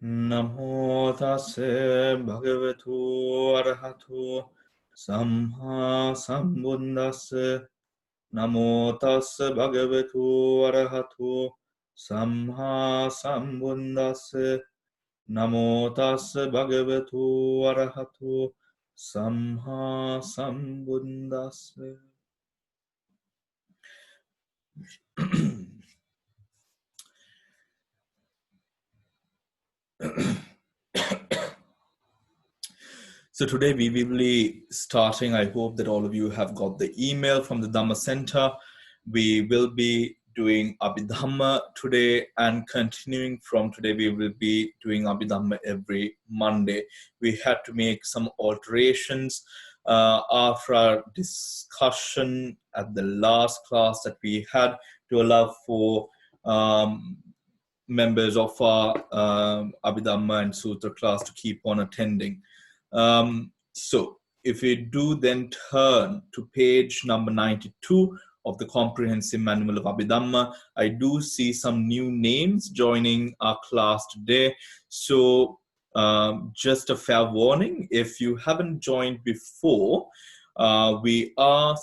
Namo tassa bhagavato arahato samma sambuddhassa. Namo tassa bhagavato arahato samma sambuddhassa. Namo tassa bhagavato arahato samma sambuddhassa. So today we will be starting, I hope that all of you have got the email from the Dhamma Center. We will be doing Abhidhamma today, and continuing from today we will be doing Abhidhamma every Monday. We had to make some alterations after our discussion at the last class that we had to allow for members of our Abhidhamma and Sutra class to keep on attending. So if we do then turn to page number 92 of the Comprehensive Manual of Abhidhamma, I do see some new names joining our class today. So just a fair warning, if you haven't joined before, we are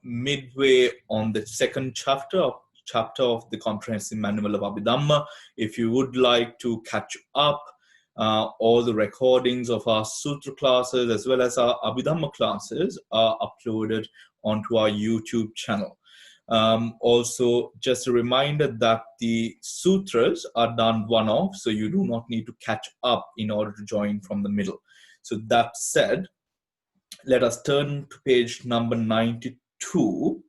midway on the second chapter of the Comprehensive Manual of Abhidhamma. If you would like to catch up, all the recordings of our Sutra classes as well as our Abhidhamma classes are uploaded onto our YouTube channel. Also, just a reminder that the sutras are done one-off, so you do not need to catch up in order to join from the middle. So that said, let us turn to page number 92.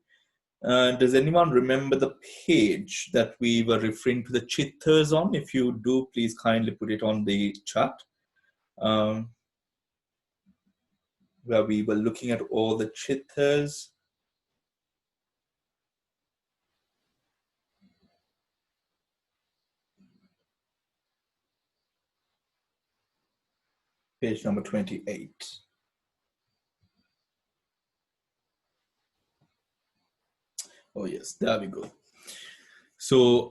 Does anyone remember the page that we were referring to the chittas on? If you do, please kindly put it on the chat. Where we were looking at all the chittas. Page number 28. Oh yes, there we go. So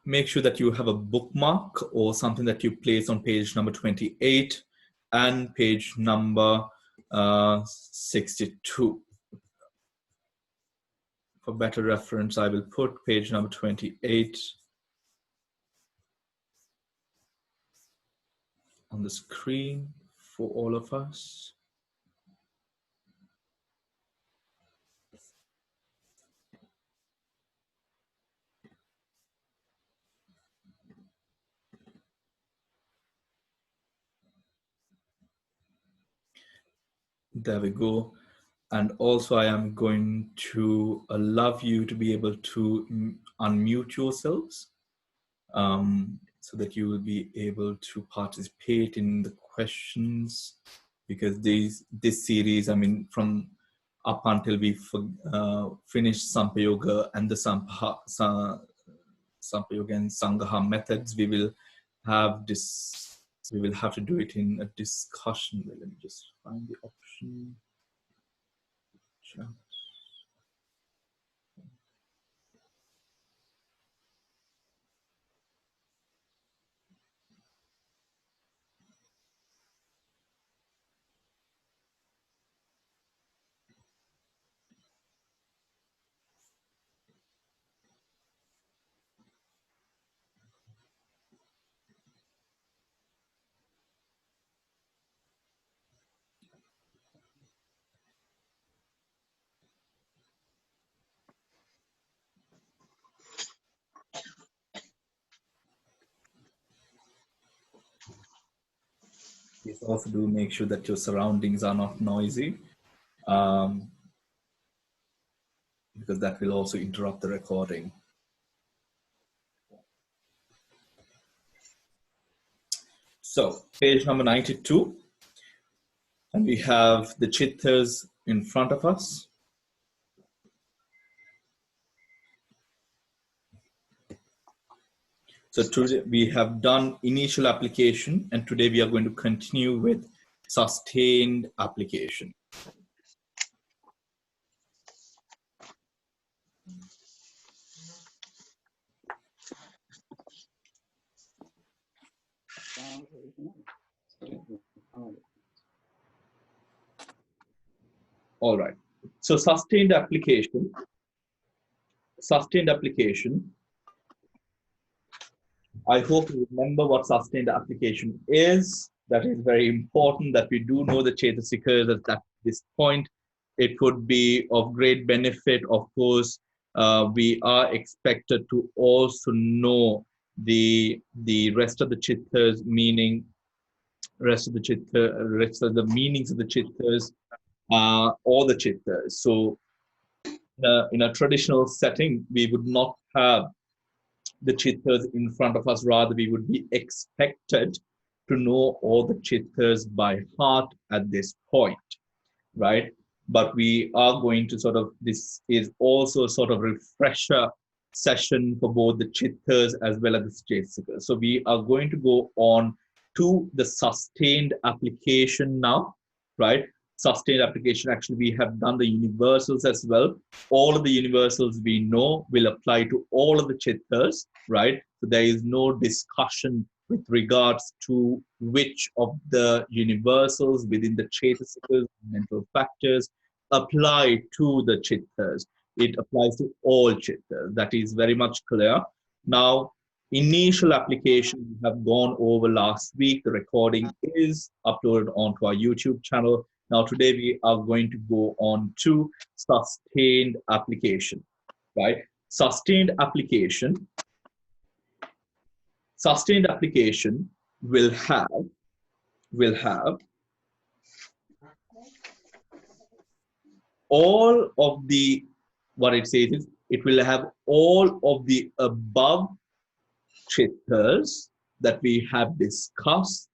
make sure that you have a bookmark or something that you place on page number 28 and page number 62. For better reference, I will put page number 28 on the screen for all of us. There we go. And also I am going to allow you to be able to unmute yourselves so that you will be able to participate in the questions, because this series, I mean, from up until we finish Sampayoga and the Sampayoga and Sangaha methods, we will have to do it in a discussion. Let me just find the option. Chat. Please also do make sure that your surroundings are not noisy, because that will also interrupt the recording. So, page number 92, and we have the chittas in front of us. So today we have done initial application, and today we are going to continue with sustained application. All right. So sustained application. Sustained application. I hope you remember what sustained application is. That is very important that we do know the Chetasikas at this point. It could be of great benefit. Of course, we are expected to also know the rest of the Chittas, meaning rest of the meanings of the Chittas, or the Chittas. So in a traditional setting, we would not have the Chittas in front of us. Rather, we would be expected to know all the Chittas by heart at this point, right? But we are going to sort of, this is also sort of refresher session for both the Chittas as well as the Chetasikas. So we are going to go on to the sustained application now, right? Sustained application, actually we have done the universals as well. All of the universals we know will apply to all of the Chittas, right? So there is no discussion with regards to which of the universals within the Chetasikas, mental factors, apply to the Chittas. It applies to all Chittas. That is very much clear. Now, initial application we have gone over last week. The recording is uploaded onto our YouTube channel. Now, today we are going to go on to sustained application, right? Sustained application. Sustained application will have all of the, what it says is, it will have all of the above Chittas that we have discussed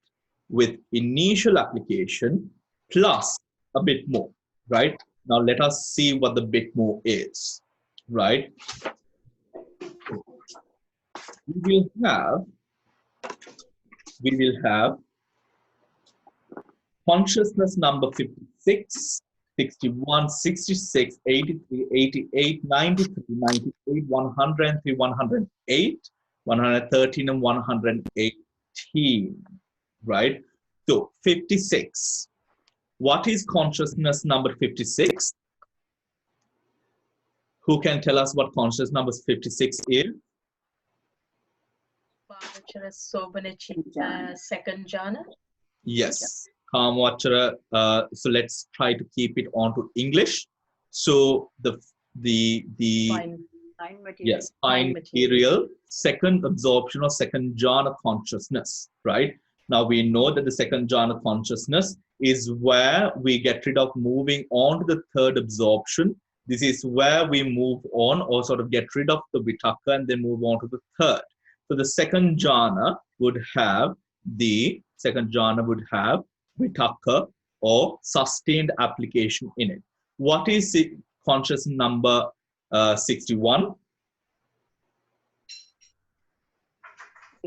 with initial application plus a bit more, right? Now let us see what the bit more is, right? We will have consciousness number 56, 61, 66, 83, 88, 93, 98, 103, 108, 113, and 118, right? So 56. What is consciousness number 56? Who can tell us what consciousness number 56 is? Second jhana. Yes, Kamvachara. So let's try to keep it on to English. So the Fine material. Yes, fine material, second absorption or second jhana consciousness, right? Now we know that the second jhana consciousness is where we get rid of moving on to the third absorption. This is where we move on or sort of get rid of the vitakka and then move on to the third. So the second jhana would have vitakka or sustained application in it. What is the conscious number 61?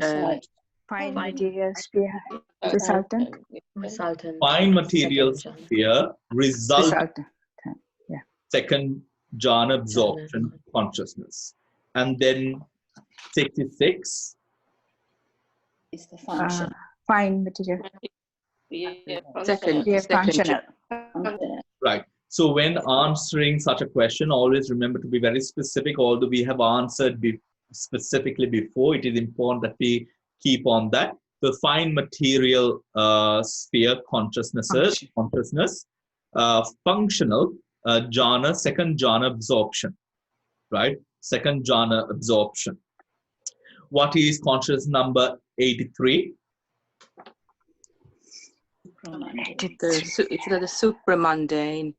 Fine material sphere resultant. Fine material sphere resultant. Yeah. Second jhana absorption consciousness. And then 66 is the function. Fine material. Second Functional. Right. So when answering such a question, always remember to be very specific. Although we have answered specifically before, it is important that we keep on that. The fine material sphere consciousness, functional jhana, second jhana absorption, right? Second jhana absorption. What is conscious number 83? It's the supramundane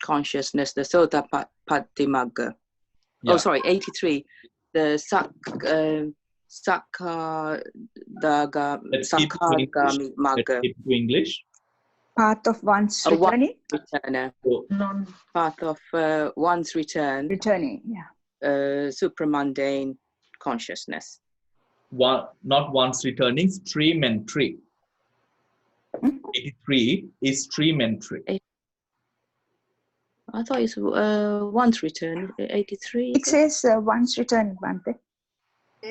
consciousness, the Sotapatimagga. Yeah. Oh, sorry, 83. The Sakagami Magga. Let's keep to English. Path of one's returning. Returner. Path of one's return. Returning, yeah. Supramundane consciousness. Not once returning, stream entry. 83 is stream entry. I thought it's once return. 83. It says once returning, Bhante.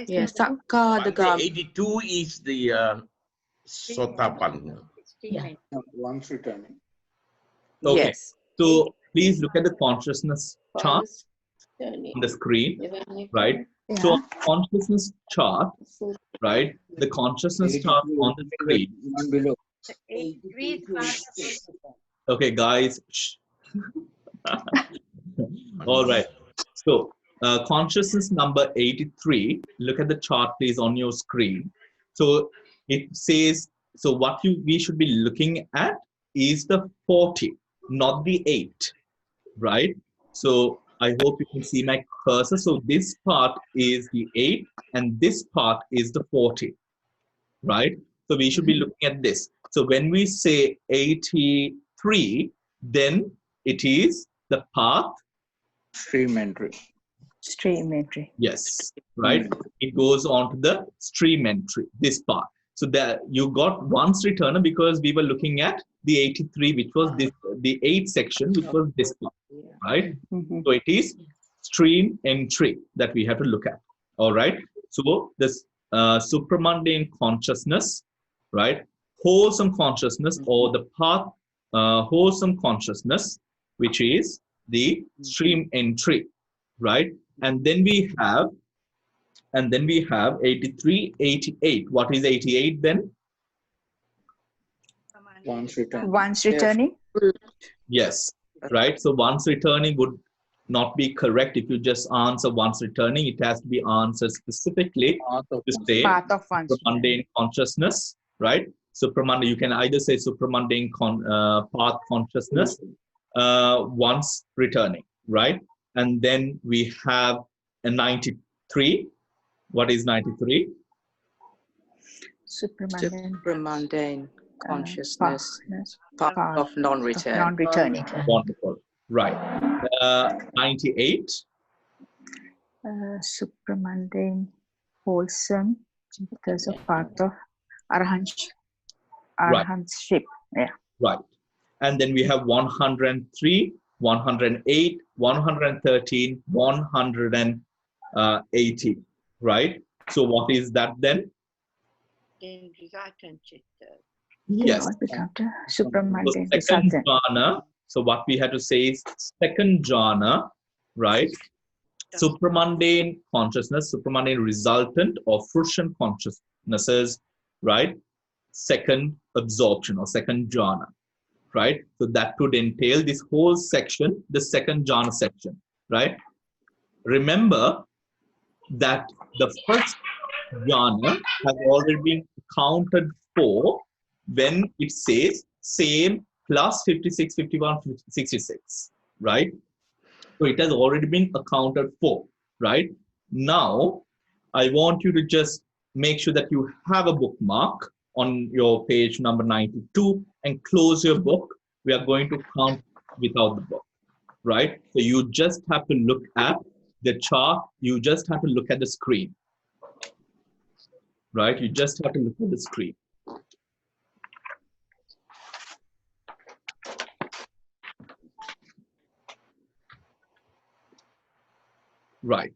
Yes, Sakkadagami. 82 is the Sotapanna. Yeah. Once returning. Okay. Yes. So please look at the consciousness chart on the screen, right? So on Yeah. consciousness chart, right? The consciousness chart on the screen. One below. Okay, guys. Shh. All right. So consciousness number 83. Look at the chart, please, on your screen. So it says. So what we should be looking at is the 40, not the 8, right? So I hope you can see my cursor. So this part is the 8 and this part is the 40, right? So we should be looking at this. So when we say 83, then it is the path. Stream entry. Stream entry. Yes, right? It goes on to the stream entry, this part. So that you got once returner because we were looking at the 83, which was this, the 8 section, which was this part, right? So it is stream entry that we have to look at. All right. So this supramundane consciousness, right? Wholesome consciousness or the path, wholesome consciousness, which is the stream entry, right? And then we have 83, 88. What is 88 then? Once returning. Once returning. Yes, right. So once returning would not be correct if you just answer once returning. It has to be answered specifically to say Path of once supramundane consciousness, right? Supramundane, you can either say supramundane path consciousness once returning, right? And then we have a 93. What is 93? Supramundane consciousness, path of non-return. Non-returning. Wonderful. Right. 98. Supramundane, wholesome, because of path of arahantship. Yeah. Right. And then we have 103, 108, 113, 180. Right. So what is that then? Yes. Supramundane. So second jhana. So what we had to say is second jhana, right? Supramundane consciousness, supramundane resultant or fruition consciousnesses, right? Second absorption or second jhana, right? So that could entail this whole section, the second jhana section, right? Remember that the first jhana has already been accounted for when it says same plus 56, 51, 66, right? So it has already been accounted for, right? Now, I want you to just make sure that you have a bookmark on your page number 92 and close your book. We are going to count without the book, right? So you just have to look at the chart. You just have to look at the screen, right? You just have to look at the screen. Right.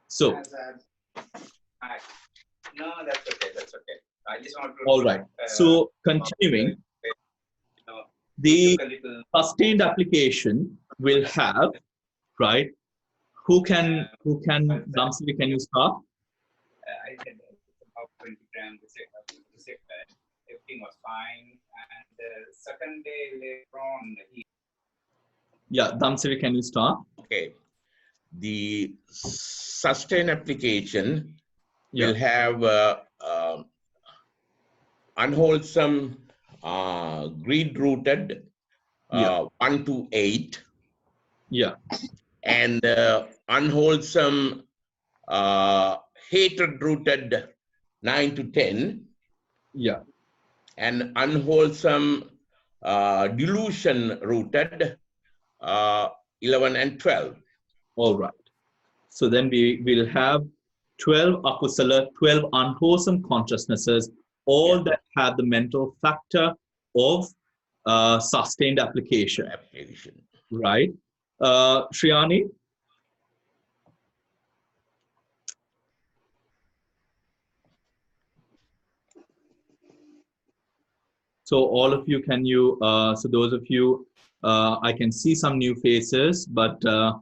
So. No, that's okay. That's okay. I just want to. All right. So continuing, the sustained application will have, right? Who can Damsli, can you start? I said about 20 grams. Everything was fine, and the second day later on, Yeah, Damsli, can you start? Okay. The sustained application will have unwholesome greed-rooted 1 to 8. Yeah. And unwholesome hatred-rooted 9 to 10. Yeah. And unwholesome delusion-rooted 11 and 12. All right. So then we will have 12 akusala, 12 unwholesome consciousnesses, all that have the mental factor of sustained application. Right. Shriyani? So all of you, can you, so those of you, I can see some new faces, but so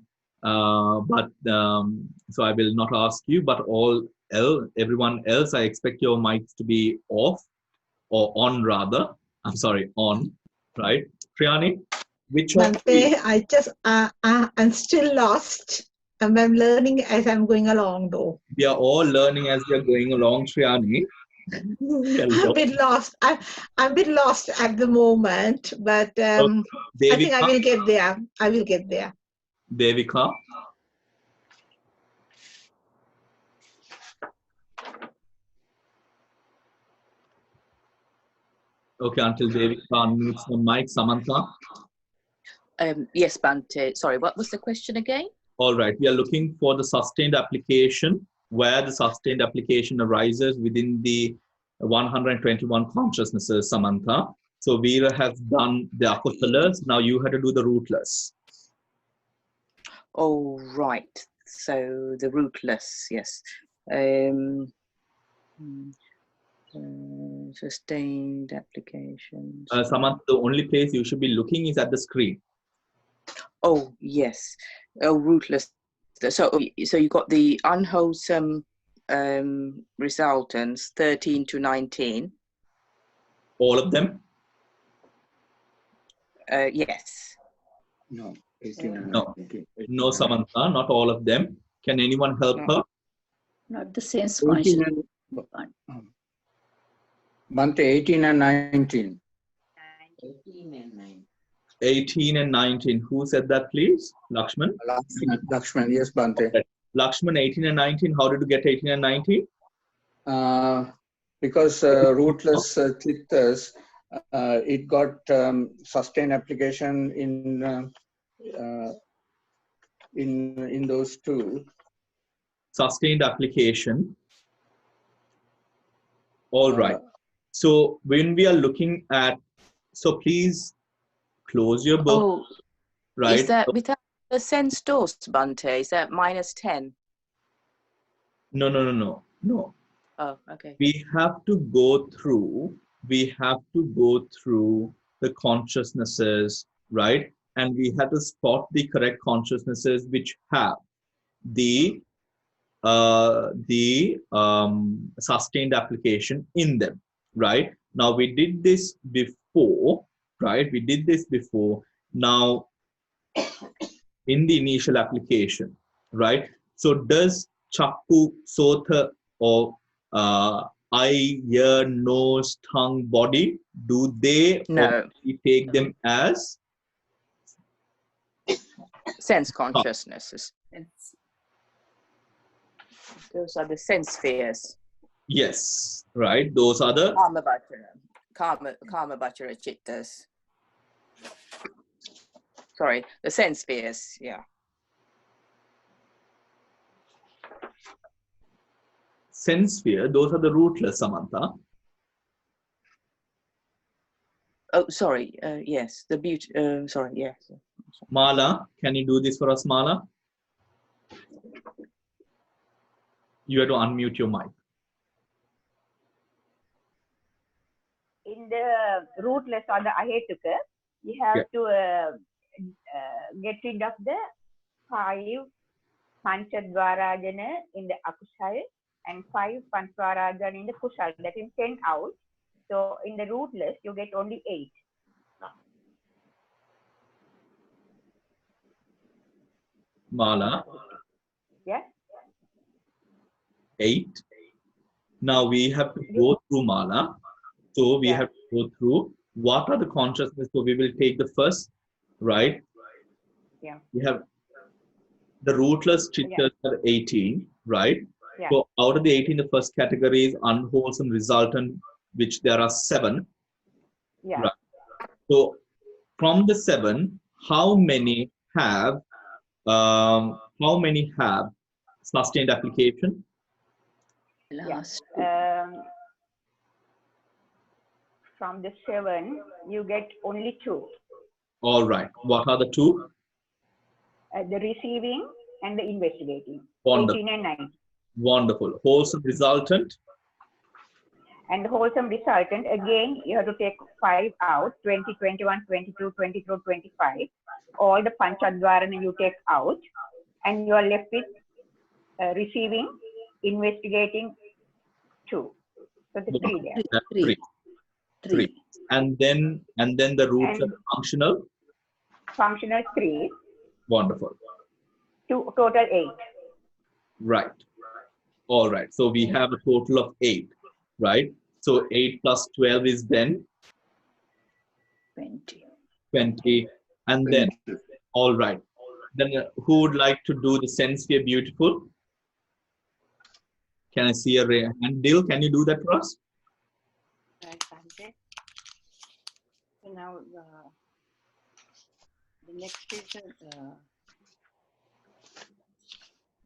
I will not ask you, but everyone else, I expect your mics to be off or on rather. I'm sorry, on, right? Priyani, which of I'm still lost. I'm learning as I'm going along though. we are all learning as we are going along, Priyani. I'm a bit lost. I'm a bit lost at the moment, but I think I will get there. I will get there. Devika. Okay, until Devika unmutes the mic, Samantha. Yes, Bhante. Sorry, what was the question again? All right, we are looking for the sustained application, where the sustained application arises within the 121 consciousnesses, Samantha. So Veera has done the akusalas. Now you had to do the rootless. Oh, right. So the rootless, yes. Sustained applications. Samantha, the only place you should be looking is at the screen. Oh, yes. Oh, rootless. So you got the unwholesome resultants 13 to 19. All of them? Yes. No. 18 and No. 19. No, Samantha, not all of them. Can anyone help her? Not the sense 18 consciousness. and, Bhante, 18 and 19. 18 and 19. Who said that, please? Lakshman? Lakshman, yes, Bhante. Okay. Lakshman, 18 and 19. How did you get 18 and 19? Because rootless chittas, it got sustained application in those two. Sustained application. All right. So when we are looking at, so please close your book. Oh, right? Is that without the sense dose, Bhante? Is that minus 10? No. Oh, okay. We have to go through the consciousnesses, right? And we have to spot the correct consciousnesses which have the sustained application in them, right? Now we did this before, right? Now in the initial application, right? So does Chakku, Sotha, or eye, ear, nose, tongue, body, do they No. we take them as Sense consciousnesses. Those are the sense spheres. Yes, right? Those are the Karma Bachara Chittas. Sorry, the sense spheres, yeah. sense sphere. Those are the rootless, Samantha. Oh, sorry, yes, the beauty, sorry, yes. Mala, can you do this for us, Mala? You have to unmute your mic. In the rootless or the ahetuka, you have to get rid of the 5 panchadvarajana in the akusal and 5 panchadvarajana in the kusal. That is 10 out. So in the rootless, you get only 8. Mala. Yes. 8. Now we have to go through Mala. So we have to go through what are the consciousness. So we will take the first, right? Yeah. We have the rootless chittas are 18, right? Yeah. So out of the 18, the first category is unwholesome resultant, which there are 7. Yeah. Right. So from the 7, how many have sustained application? Last. From the 7, you get only 2. All right. What are the 2? The receiving and the investigating. Wonderful. 18 and 19. Wonderful. Wholesome resultant? And the wholesome resultant, again, you have to take 5 out, 20, 21, 22, 24, 25. All the panchadvarana you take out, and you are left with receiving, investigating 2. So the 3 there. That's three. And then the roots of functional. Functional 3. Wonderful. Total 8. Right. All right. So we have a total of 8. Right. So 8 plus 12 is then 20. And then, all right. Then who would like to do the sense sphere beautiful? Can I see a hand? Dil, can you do that for us? Right, Bhante. So now the next is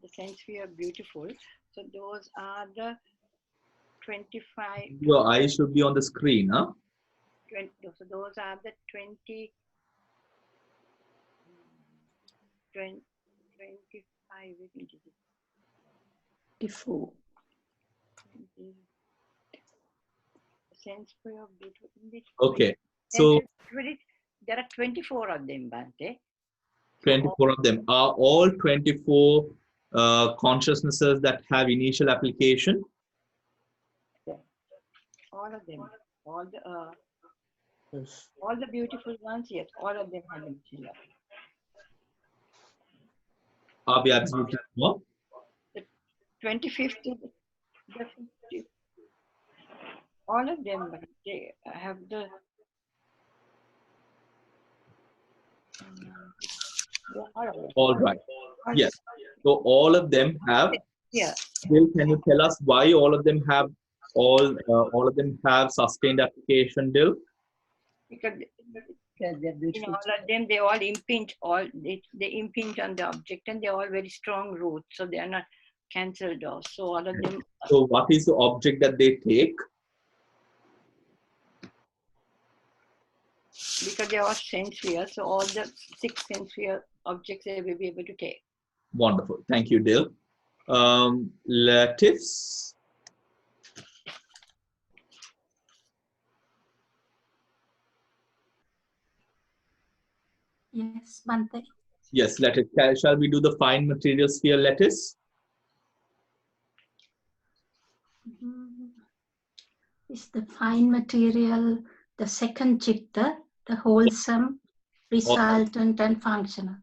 the sense sphere beautiful. So those are the 25. Your eyes should be on the screen, huh? 20, so those are the 20, 25, isn't it? 24. Sense sphere beautiful. Okay. So there are 24 of them, Bhante. 24 of them. Are all 24 consciousnesses that have initial application? All of them. All the beautiful ones, yes. All of them have initial application. Are we absolutely sure? The 25th, the 50th, all of them, but they have the All right. Yes. So all of them have. Yeah. Will, can you tell us why all of them have all of them have sustained application, Dil? Because in all of them, they all impinge, they impinge on the object, and they're all very strong roots, so they are not cancelled off. So all of them. So what is the object that they take? Because they are sense sphere, so all the 6 sense sphere objects they will be able to take. Wonderful. Thank you, Dil. Latif. Yes, Bhante. Yes, Latif. Shall we do the fine material sphere, Latif? Is the fine material the second chitta, the wholesome, resultant, and functional?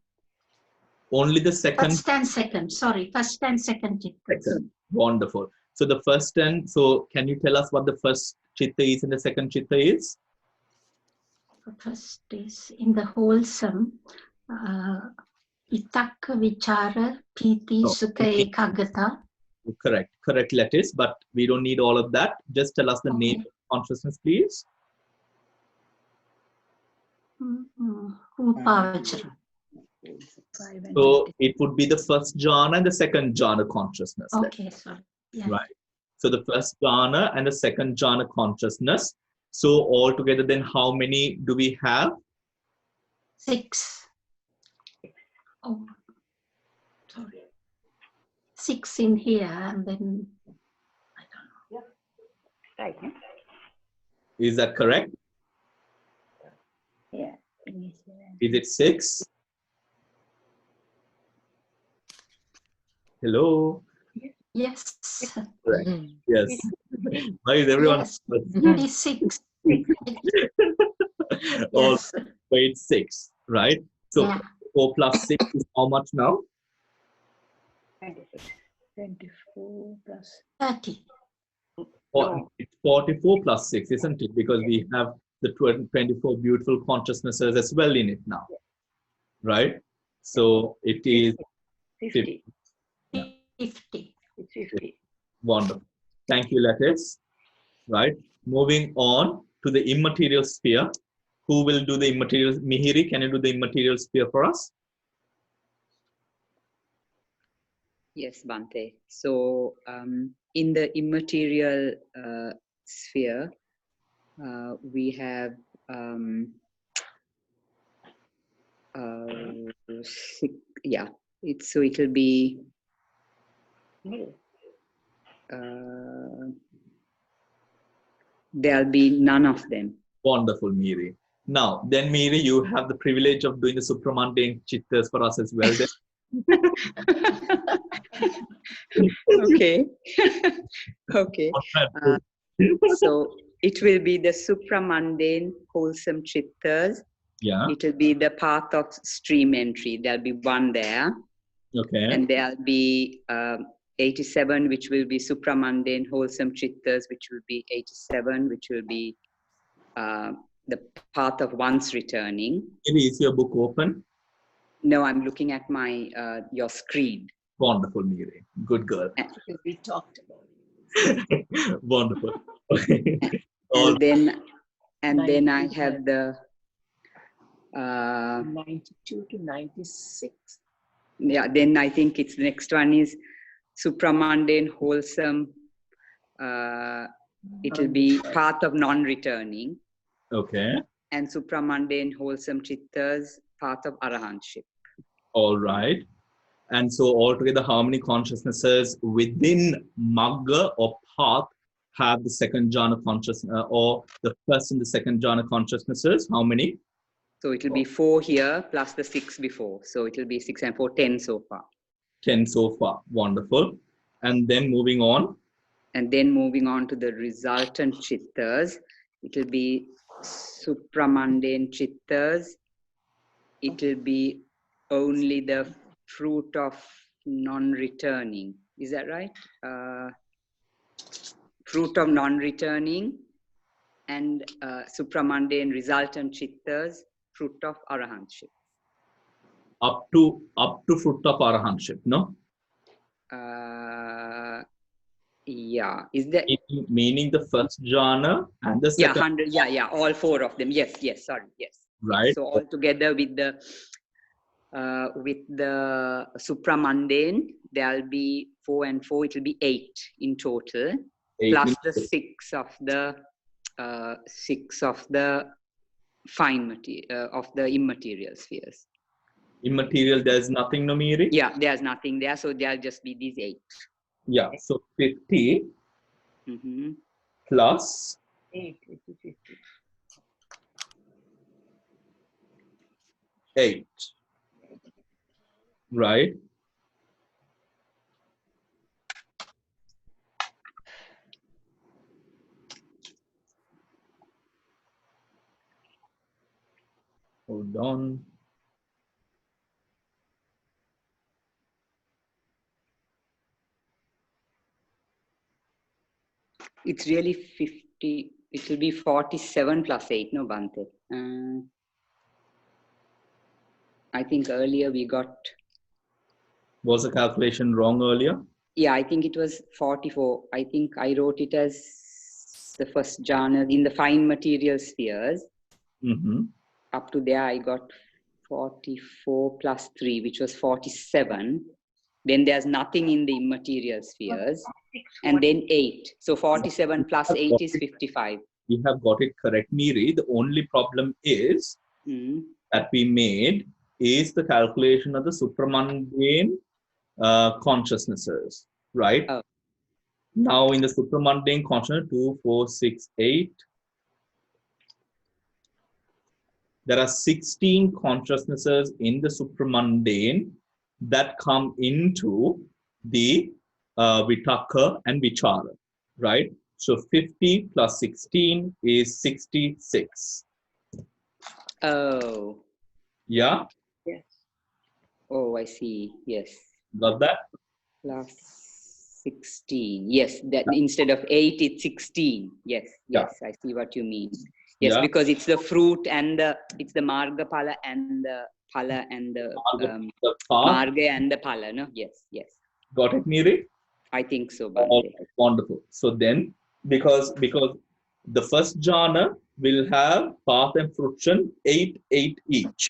Only the second. First and second. Sorry, first and second chitta. Second. Wonderful. So the first and so can you tell us what the first chitta is and the second chitta is? The first is in the wholesome. Vitakka, vichara, piti, sukha, ekagata. Correct. Correct, Latif. But we don't need all of that. Just tell us the name of consciousness, please. Upavachara. So it would be the first jhana and the second jhana consciousness. Okay, sorry. Yeah. Right. So the first jhana and the second jhana consciousness. So altogether, then how many do we have? 6. Oh, sorry. 6 in here, and then I don't know. Right. Is that correct? Yeah. Is it 6? Yes. Correct. Yes. Why is everyone? Yes. It is 6. Yes. Wait, 6, right? So yeah. 4 plus 6 is how much now? 24 plus 30. It's 44 plus 6, isn't it? Because we have the 24 beautiful consciousnesses as well in it now, right? So it is 50. 50. It's 50. Wonderful. Thank you, Latif. Right. Moving on to the immaterial sphere. Who will do the immaterial? Mihiri, can you do the immaterial sphere for us? Yes, Bhante. So in the immaterial sphere, we have 6, yeah. So it'll be There'll be none of them. Wonderful, Miri. Now, then, Miri, you have the privilege of doing the supramundane chittas for us as well. Then. Okay. Okay. So it will be the supramundane wholesome chittas. Yeah. It will be the path of stream entry. There'll be one there. Okay. And there'll be 87, which will be supramundane wholesome chittas, which will be 87, which will be the path of once returning. Is your book open? No, I'm looking at my your screen. Wonderful, Miri. Good girl. We talked about it. Wonderful. And then I have the 92 to 96. Yeah, then I think it's the next one is supramundane wholesome. It will be path of non-returning. Okay. And supramundane wholesome chittas, path of arahantship. All right. And so altogether, how many consciousnesses within Magga or path have the second jhana consciousness, or the first and the second jhana consciousnesses? How many? So it will be 4 here plus the 6 before. So it will be 6 and 4, 10 so far. 10 so far. Wonderful. And then moving on. And then moving on to the resultant chittas, it will be supramundane chittas. It will be only the fruit of non-returning. Is that right? Fruit of non-returning and supramundane resultant chittas, fruit of arahantship. Up to fruit of arahantship, no? Yeah. Is that meaning the first jhana and the second? Yeah, 100. Yeah, all 4 of them. Yes. Sorry. Yes. Right. So all together with the supramundane, there'll be 4 and 4. It will be 8 in total, 8 plus the 6 of the fine material of the immaterial spheres. Immaterial, there's nothing, no, Miri? Yeah, there's nothing there, so there'll just be these 8. Yeah, so 50 plus 8. 8. Right? Hold on. It's really 50. It will be 47 plus 8, no, Bhante? I think earlier we got... Was the calculation wrong earlier? Yeah, I think it was 44. I think I wrote it as the first jhana in the fine material spheres. Up to there, I got 44 plus 3, which was 47. Then there's nothing in the immaterial spheres. And then 8. So 47 plus 8 is 55. You have got it correct, Miri. The only problem is that we made is the calculation of the supramundane consciousnesses, right? Oh. Now in the supramundane consciousness, 2, 4, 6, 8. There are 16 consciousnesses in the supramundane that come into the vitaka and vichara, right? So 50 plus 16 is 66. Oh. Yeah? Yes. Oh, I see. Yes. Got that? Plus 16. Yes, that instead of 8, it's 16. Yes, yes, I see what you mean. Yes, because it's the fruit and it's the marga phala and the phala and the marga and the phala, no? Yes. Got it, Miri? I think so, Bhante. Wonderful. So then, because the first jhana will have path and fruition 8 each.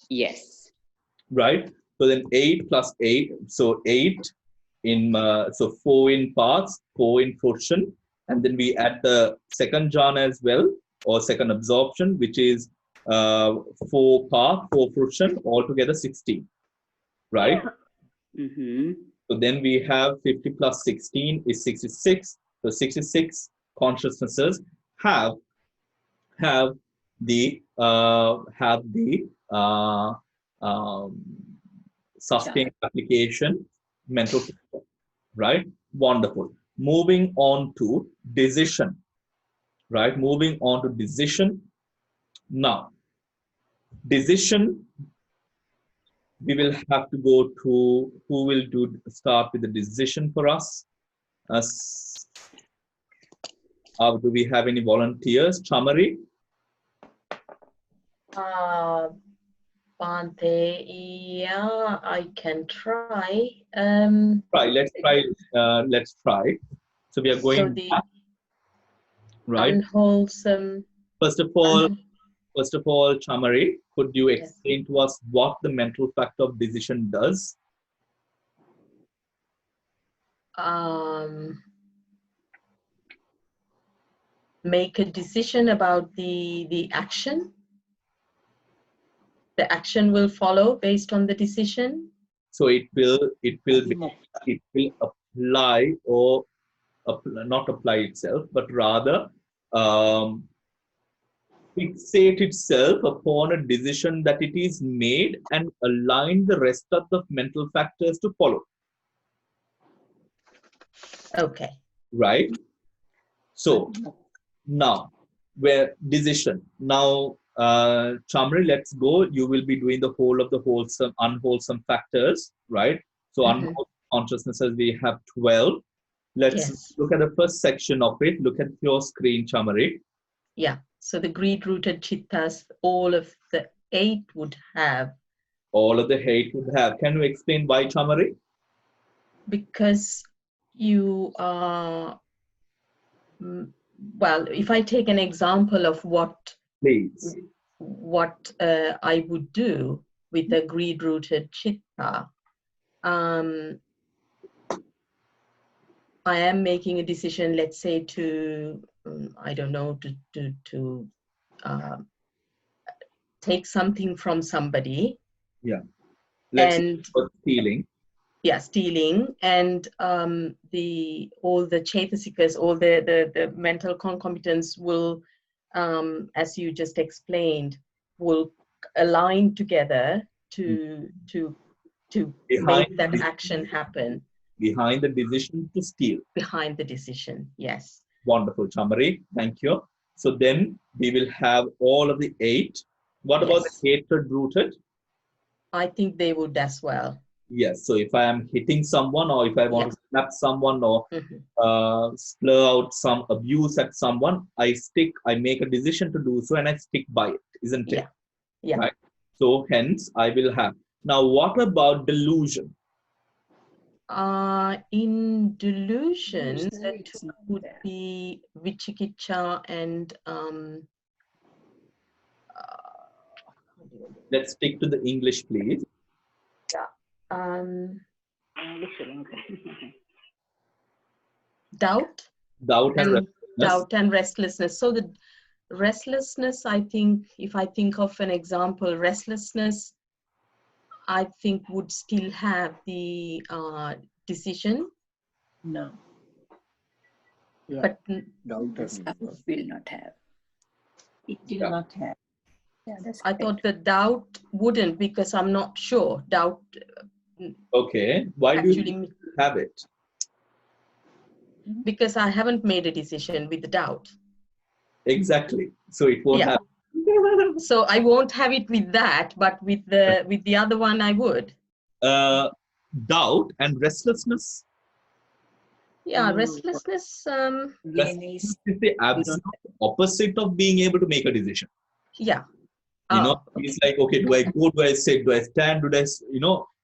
Yes. Right? So then 8 plus 8, so 8 in, so 4 in paths, 4 in fruition, and then we add the second jhana as well, or second absorption, which is 4 path, 4 fruition, altogether 16. Right? So then we have 50 plus 16 is 66. So 66 consciousnesses have the sustained application mental factor, right? Wonderful. Moving on to decision, right? Moving on to decision. Now, decision, we will have to go to who will start with the decision for us. Do we have any volunteers? Chamari? Bhante, yeah, I can try. Let's try. So we are going So the back, right? Unwholesome. First of all, Chamari, could you explain to us what the mental factor of decision does? Make a decision about the action. The action will follow based on the decision. So it will apply or not apply itself, but rather fixate itself upon a decision that it is made and align the rest of the mental factors to follow. Okay. Right? So now, where decision. Now, Chamri, let's go. You will be doing the whole of the wholesome, unwholesome factors, right? So unwholesome consciousnesses, we have 12. Let's look at the first section of it. Look at your screen, Chamari. Yeah. So the greed-rooted chittas, all of the 8 would have. All of the 8 would have. Can you explain why, Chamari? Because you are, well, if I take an example of what, please, what I would do with a greed-rooted chitta, I am making a decision, let's say, to I don't know, to take something from somebody. Yeah. And stealing. Yeah, stealing, and all the chaitasikas, all the mental concomitants will, as you just explained, will align together to make that action happen. Behind the decision to steal. Behind the decision, yes. Wonderful, Chamari. Thank you. So then we will have all of the 8. What about the hatred rooted? I think they would as well. Yes. So if I am hitting someone, or if I want to slap someone, or splur out some abuse at someone, I make a decision to do so, and I stick by it, isn't it? Yeah. Right. So hence I will have. Now, what about delusion? In delusion, the 2 would be vichikicha and let's stick to the English, please. Yeah. Doubt and restlessness. So the restlessness, I think, if I think of an example, restlessness, I think would still have the decision. No. Yeah. But doubt will not have. It will not have. Yeah, that's I thought the doubt wouldn't, because I'm not sure. Doubt. Okay. Why do you have it? Because I haven't made a decision with the doubt. Exactly. So it won't happen. So I won't have it with that, but with the other one I would. Doubt and restlessness. Yeah, restlessness. Restlessness is the absolute opposite of being able to make a decision. Yeah. You know, it's like, okay, do I go, do I sit, do I stand, do I,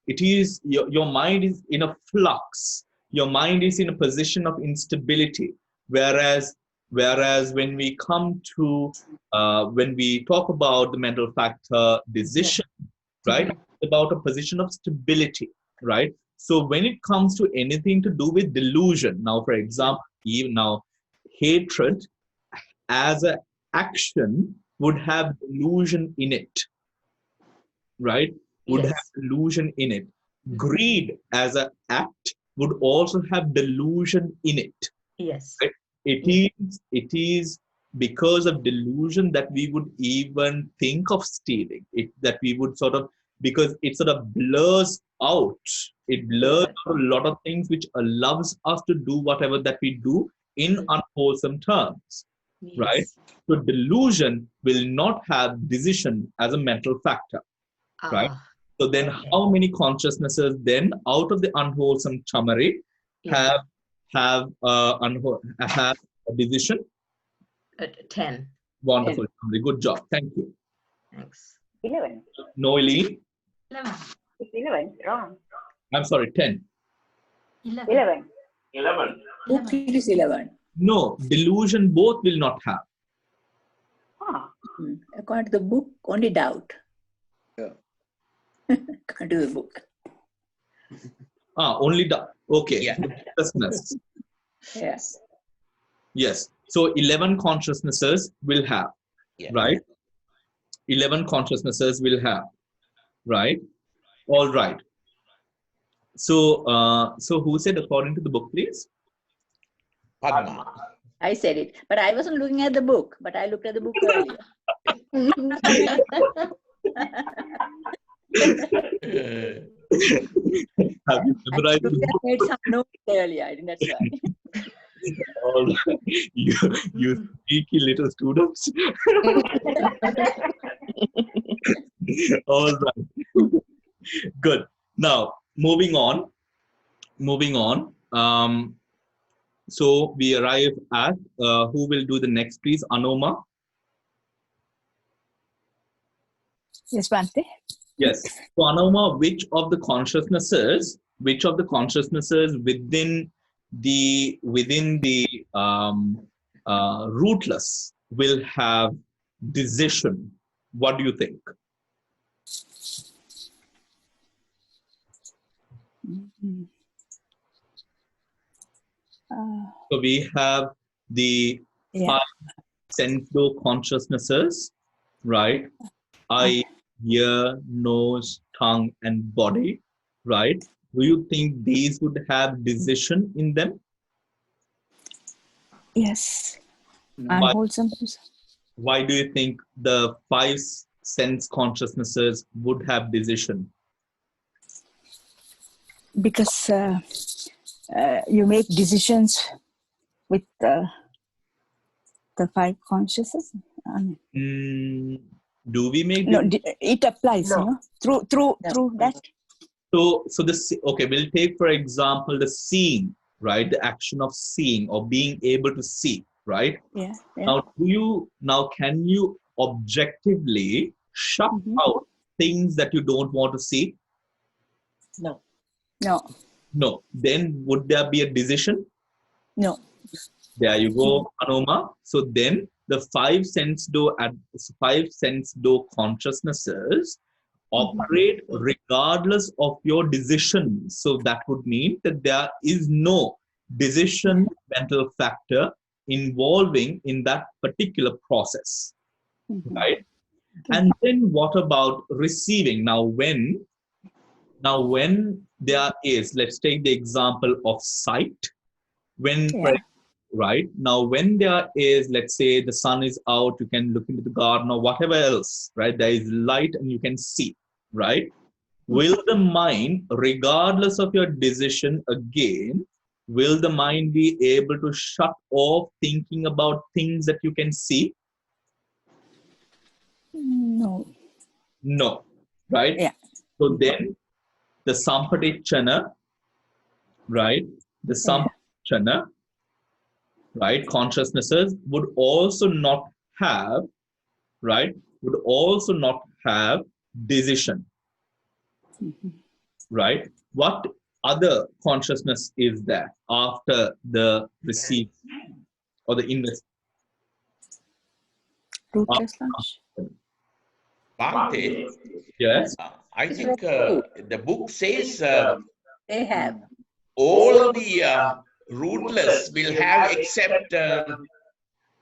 it is, your mind is in a flux. Your mind is in a position of instability. Whereas when we come to, when we talk about the mental factor decision, right, it's about a position of stability, right? So when it comes to anything to do with delusion, now, for example, even now, hatred as an action would have delusion in it, right? Would have delusion in it. Greed as an act would also have delusion in it. Yes. Right? It is because of delusion that we would even think of stealing it, that we would sort of, because it sort of blurs out, it blurs out a lot of things which allows us to do whatever that we do in unwholesome terms, right? So delusion will not have decision as a mental factor, right? So then how many consciousnesses then out of the unwholesome chamari have a decision? 10. Wonderful. Good job. Thank you. Thanks. 11. No, Eileen? 11. It's 11. Wrong. I'm sorry, 10. 11. 11. Book it is 11. No, delusion both will not have. According to the book, only doubt. Yeah. According to the book. Only doubt. Okay. Yeah. Consciousness. Yes. Yes. So 11 consciousnesses will have, right? 11 consciousnesses will have, right? All right. So, so who said according to the book, please? Padma. I said it, but I wasn't looking at the book, but I looked at the book earlier. Have you memorized the book? I made some notes earlier, I think that's why. All right. You sneaky little students. All right. Good. Now, moving on. So we arrive at, who will do the next, please? Anoma? Yes, Bhante. Yes. So Anoma, which of the consciousnesses within the rootless will have decision? What do you think? So we have the 5 sense-door consciousnesses, right? Eye, ear, nose, tongue, and body, right? Do you think these would have decision in them? Yes. Unwholesome. Why do you think the 5 sense consciousnesses would have decision? Because you make decisions with the 5 consciousnesses. Do we make? No, it applies. No. You know, through that. So this, okay, we'll take for example the seeing, right? The action of seeing or being able to see, right? Yeah. Now can you objectively shut out things that you don't want to see? No. No. Then would there be a decision? No. There you go, Anoma. So then the 5 sense door consciousnesses operate regardless of your decision. So that would mean that there is no decision mental factor involving in that particular process, right? And then what about receiving? Now when there is, let's take the example of sight. Right now, when there is, let's say the sun is out, you can look into the garden or whatever else, right? There is light and you can see, right? Will the mind, regardless of your decision again, will the mind be able to shut off thinking about things that you can see? No, right? Yeah. So then the Sampadichana, right? The Sampadichana, right? Consciousnesses would also not have, right? Would also not have decision, right? What other consciousness is there after the receive or the invest? Bhante, yes. I think the book says they have all the rootless will have except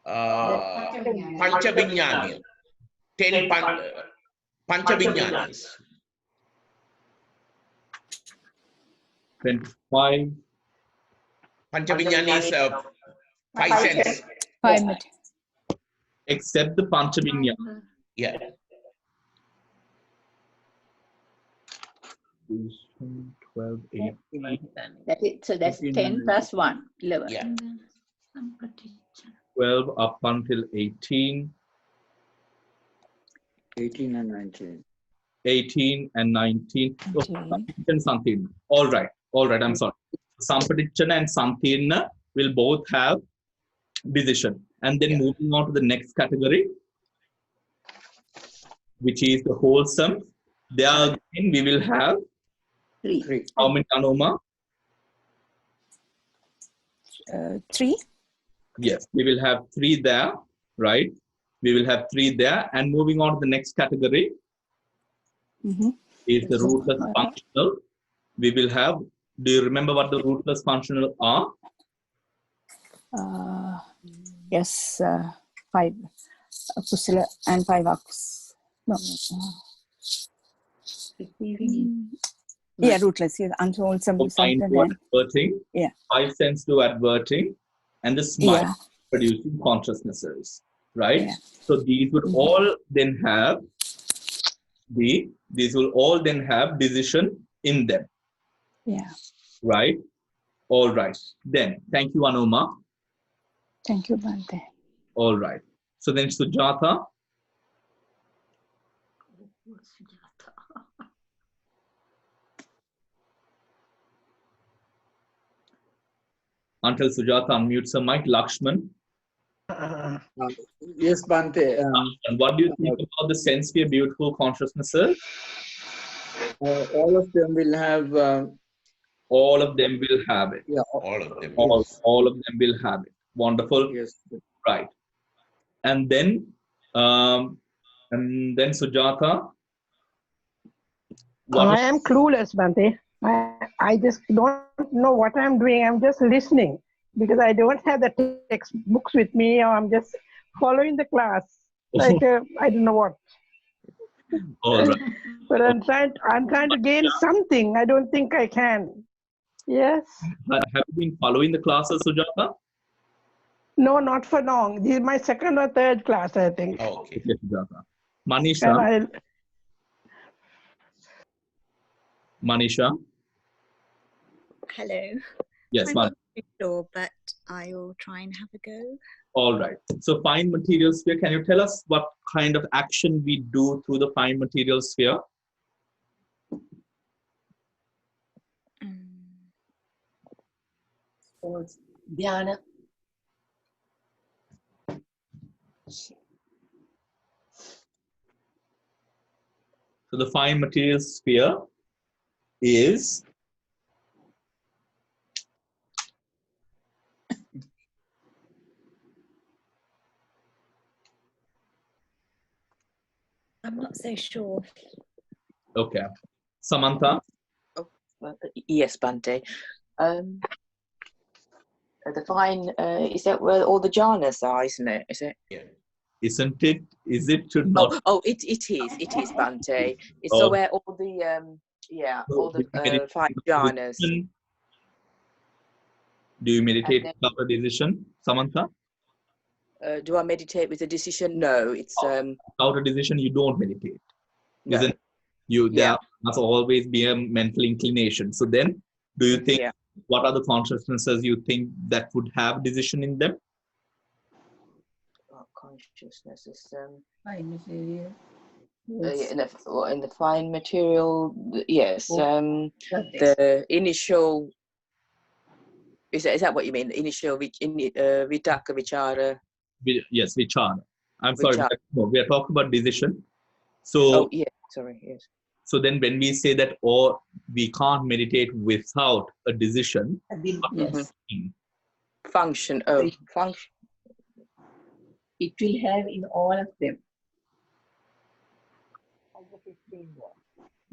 Panchavinyani, 10 Panchavinyanis. 25. Panchavinyanis, 5 senses. 5 minutes. Except the Panchavinyana. Yeah. 12, 8. So that's 10 plus 1, 11. Yeah. 12 up until 18. 18 and 19. 18 and 19. Oh, and Santirna. All right. I'm sorry. Sampadichana and Santirna will both have decision. And then moving on to the next category, which is the wholesome. There again we will have 3. How many, Anoma? 3. Yes, we will have 3 there, right? We will have 3 there. And moving on to the next category is the rootless functional. We will have, do you remember what the rootless functional are? Yes, 5 Kusala and 5 Akus. No. Yeah, rootless. Yes, unwholesome. Mind to adverting, 5 sense to adverting, and the smile producing consciousnesses, right? Yeah. So these would all then have these will all then have decision in them. Yeah. Right? All right. Then, thank you, Anoma. Thank you, Bhante. All right. So then, Sujata. Until Sujata unmutes her mic, Lakshman. Yes, Bhante. And what do you think about the sense sphere beautiful consciousnesses? All of them will have. All of them will have it. Yeah, all of them. All of them will have it. Wonderful. Yes. Right. And then Sujata. I am clueless, Bhante. I just don't know what I'm doing. I'm just listening because I don't have the textbooks with me, or I'm just following the class. Like I don't know what. All right. But I'm trying to gain something. I don't think I can. Yes. Have you been following the classes, Sujata? No, not for long. This is my second or third class, I think. Okay. Yes, Sujata. Manisha. Manisha. Hello. Yes, I'm not sure, but I will try and have a go. All right. So fine material sphere, can you tell us what kind of action we do through the fine material sphere? Dhyana. So the fine material sphere is I'm not so sure. okay. Samantha. Oh, yes, Bhante. The fine is that where all the jhanas are, isn't it? Is it? Yeah. Isn't it? Is it to not? Oh, it is Bhante. It's so where all the all the 5 jhanas. Do you meditate without a decision, Samantha? Do I meditate with a decision? No, it's without a decision you don't meditate. No. Isn't you? There must always be a mental inclination. So then, do you think what are the consciousnesses you think that would have decision in them? Consciousness is fine material. In the fine material, yes. The initial is that what you mean? The initial vitaka vichara. Yes, vichara. I'm sorry, we are talking about decision. So yes. So then when we say that or we can't meditate without a decision, Yes. Function. Function. It will have in all of them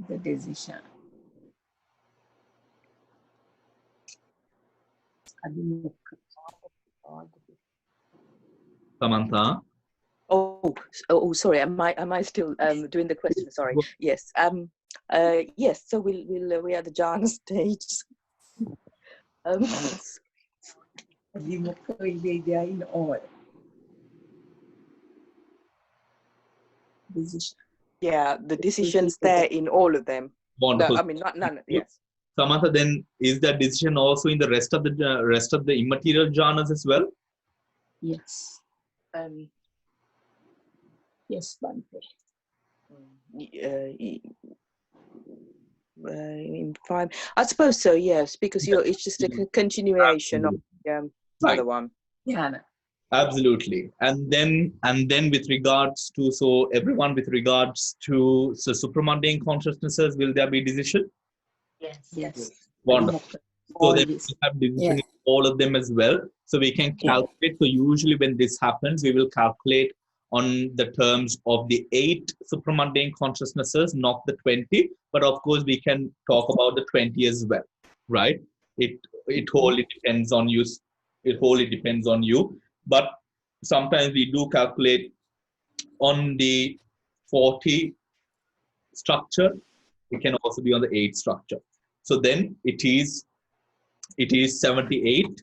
the decision. Samantha. Oh, sorry. Am I still doing the question? Sorry. Yes. Yes. So we are the jhana stage. They are in all. Decision. Yeah, the decisions there in all of them. Wonderful. I mean, not none. Yes. Samantha, then is that decision also in the rest of the immaterial jhanas as well? Yes. Yes, Bhante. In 5, I suppose so. Yes, because it's just a continuation of the other one. Yeah. Absolutely. And then with regards to, so everyone with regards to supramundane consciousnesses, will there be decision? Yes. Yes. Wonderful. So then we have decision in all of them as well. So we can calculate. So usually when this happens, we will calculate on the terms of the 8 supramundane consciousnesses, not the 20. But of course, we can talk about the 20 as well, right? It wholly depends on you. It wholly depends on you. But sometimes we do calculate on the 40 structure. It can also be on the 8 structure. So then it is 78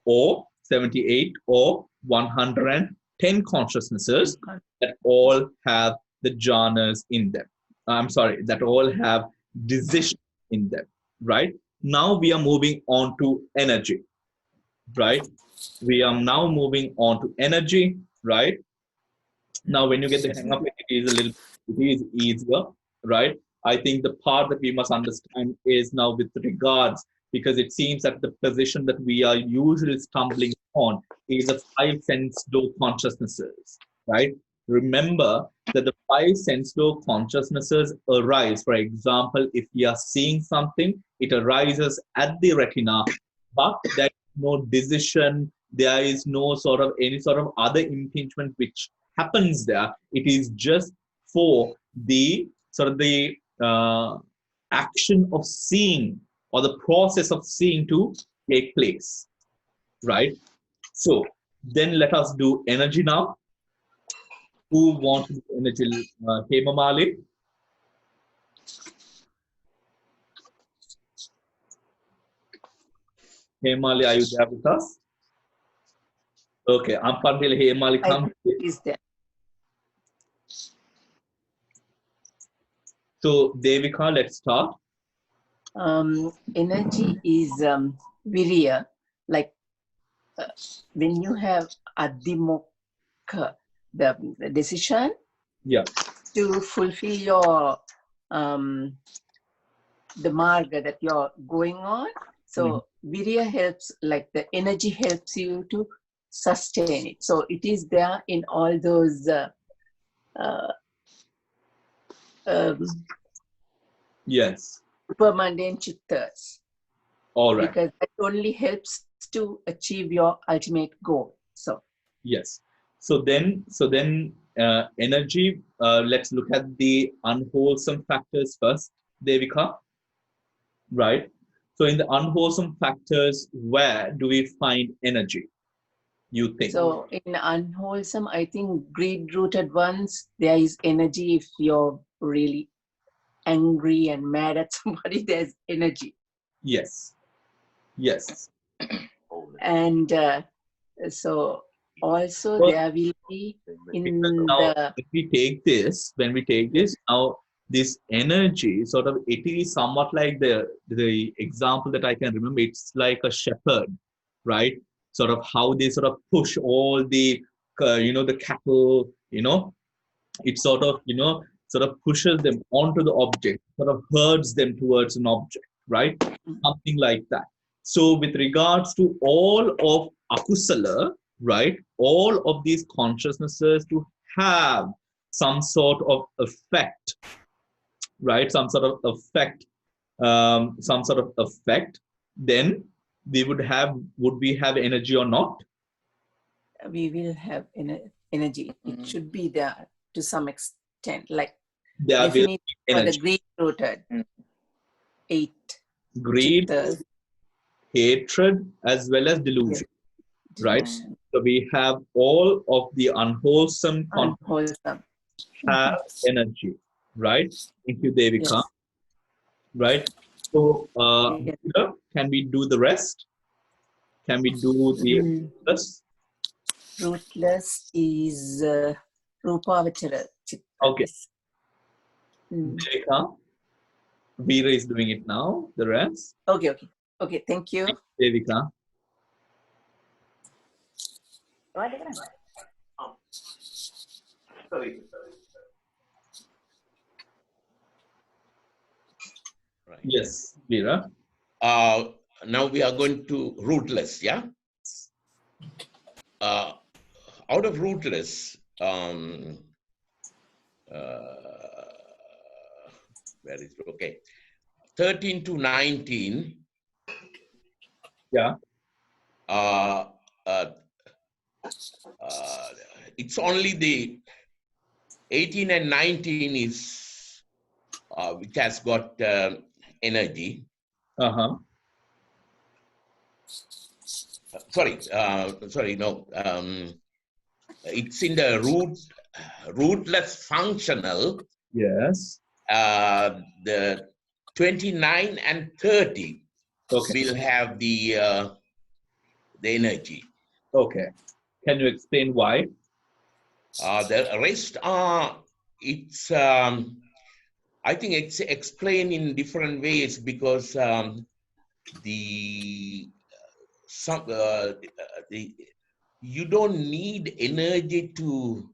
or 110 consciousnesses that all have the jhanas in them. I'm sorry, that all have decision in them, right? Now we are moving on to energy, right? We are now moving on to energy, right? Now, when you get the hang of it, it is easier, right? I think the part that we must understand is now with regards, because it seems that the position that we are usually stumbling on is the 5 sense door consciousnesses, right? Remember that the 5 sense door consciousnesses arise. For example, if we are seeing something, it arises at the retina, but there is no decision, there is no any sort of other impingement which happens there. It is just for the action of seeing or the process of seeing to take place, right? So then let us do energy now. Who wants to do energy? Hema Mali. Hema Mali, are you there with us? Okay, up until Hema Mali comes. Is there? So Devika, let's start. Energy is virya, like when you have adhimokha, the decision to fulfill your the marga that you're going on. So virya helps, like the energy helps you to sustain it. So it is there in all those yes, supermundane chittas. All right. Because that only helps to achieve your ultimate goal. So yes. So then energy. Let's look at the unwholesome factors first, Devika. Right. So in the unwholesome factors, where do we find energy? You think? So in unwholesome, I think greed-rooted ones, there is energy. If you're really angry and mad at somebody, there's energy. Yes. Yes. And so also there will be in the... When we take this, now this energy sort of, it is somewhat like the example that I can remember. It's like a shepherd, right? Sort of how they sort of push all the, the cattle, it sort of, sort of pushes them onto the object, sort of herds them towards an object, right? Something like that. So with regards to all of akusala, right, all of these consciousnesses to have some sort of effect, right, some sort of effect, then we would we have energy or not? We will have energy. It should be there to some extent, like there definitely will be for the greed-rooted 8 greed, chittas. hatred, as well as delusion, right? So we have all of the unwholesome have energy, right? Thank you, Devika. Yes. Right? So can we do the rest? Can we do the rest? Rootless is Rupavachara Chitta. Okay. Devika, Veera is doing it now. The rest. Okay. Okay. Thank you. Devika. Sorry. Right. Yes, Veera. Now we are going to rootless, yeah? Out of rootless, where is it? Okay. 13 to 19. Yeah. It's only the 18 and 19 is which has got energy. Sorry, no. It's in the rootless functional. Yes. The 29 and 30 will have the energy. Okay. Can you explain why? The rest are, it's, I think it's explained in different ways because you don't need energy to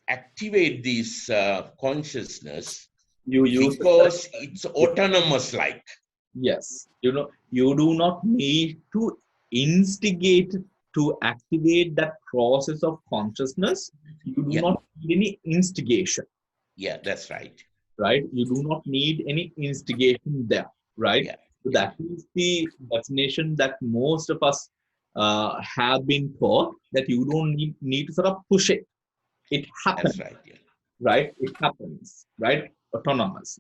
activate this consciousness because it's autonomous like. Yes. You do not need to instigate to activate that process of consciousness. You do not need any instigation. Yeah, that's right. Right? You do not need any instigation there. Right? Yeah. So that is the definition that most of us have been taught, that you don't need to sort of push it. It happens. That's right. Yeah. Right? It happens. Right? Autonomous.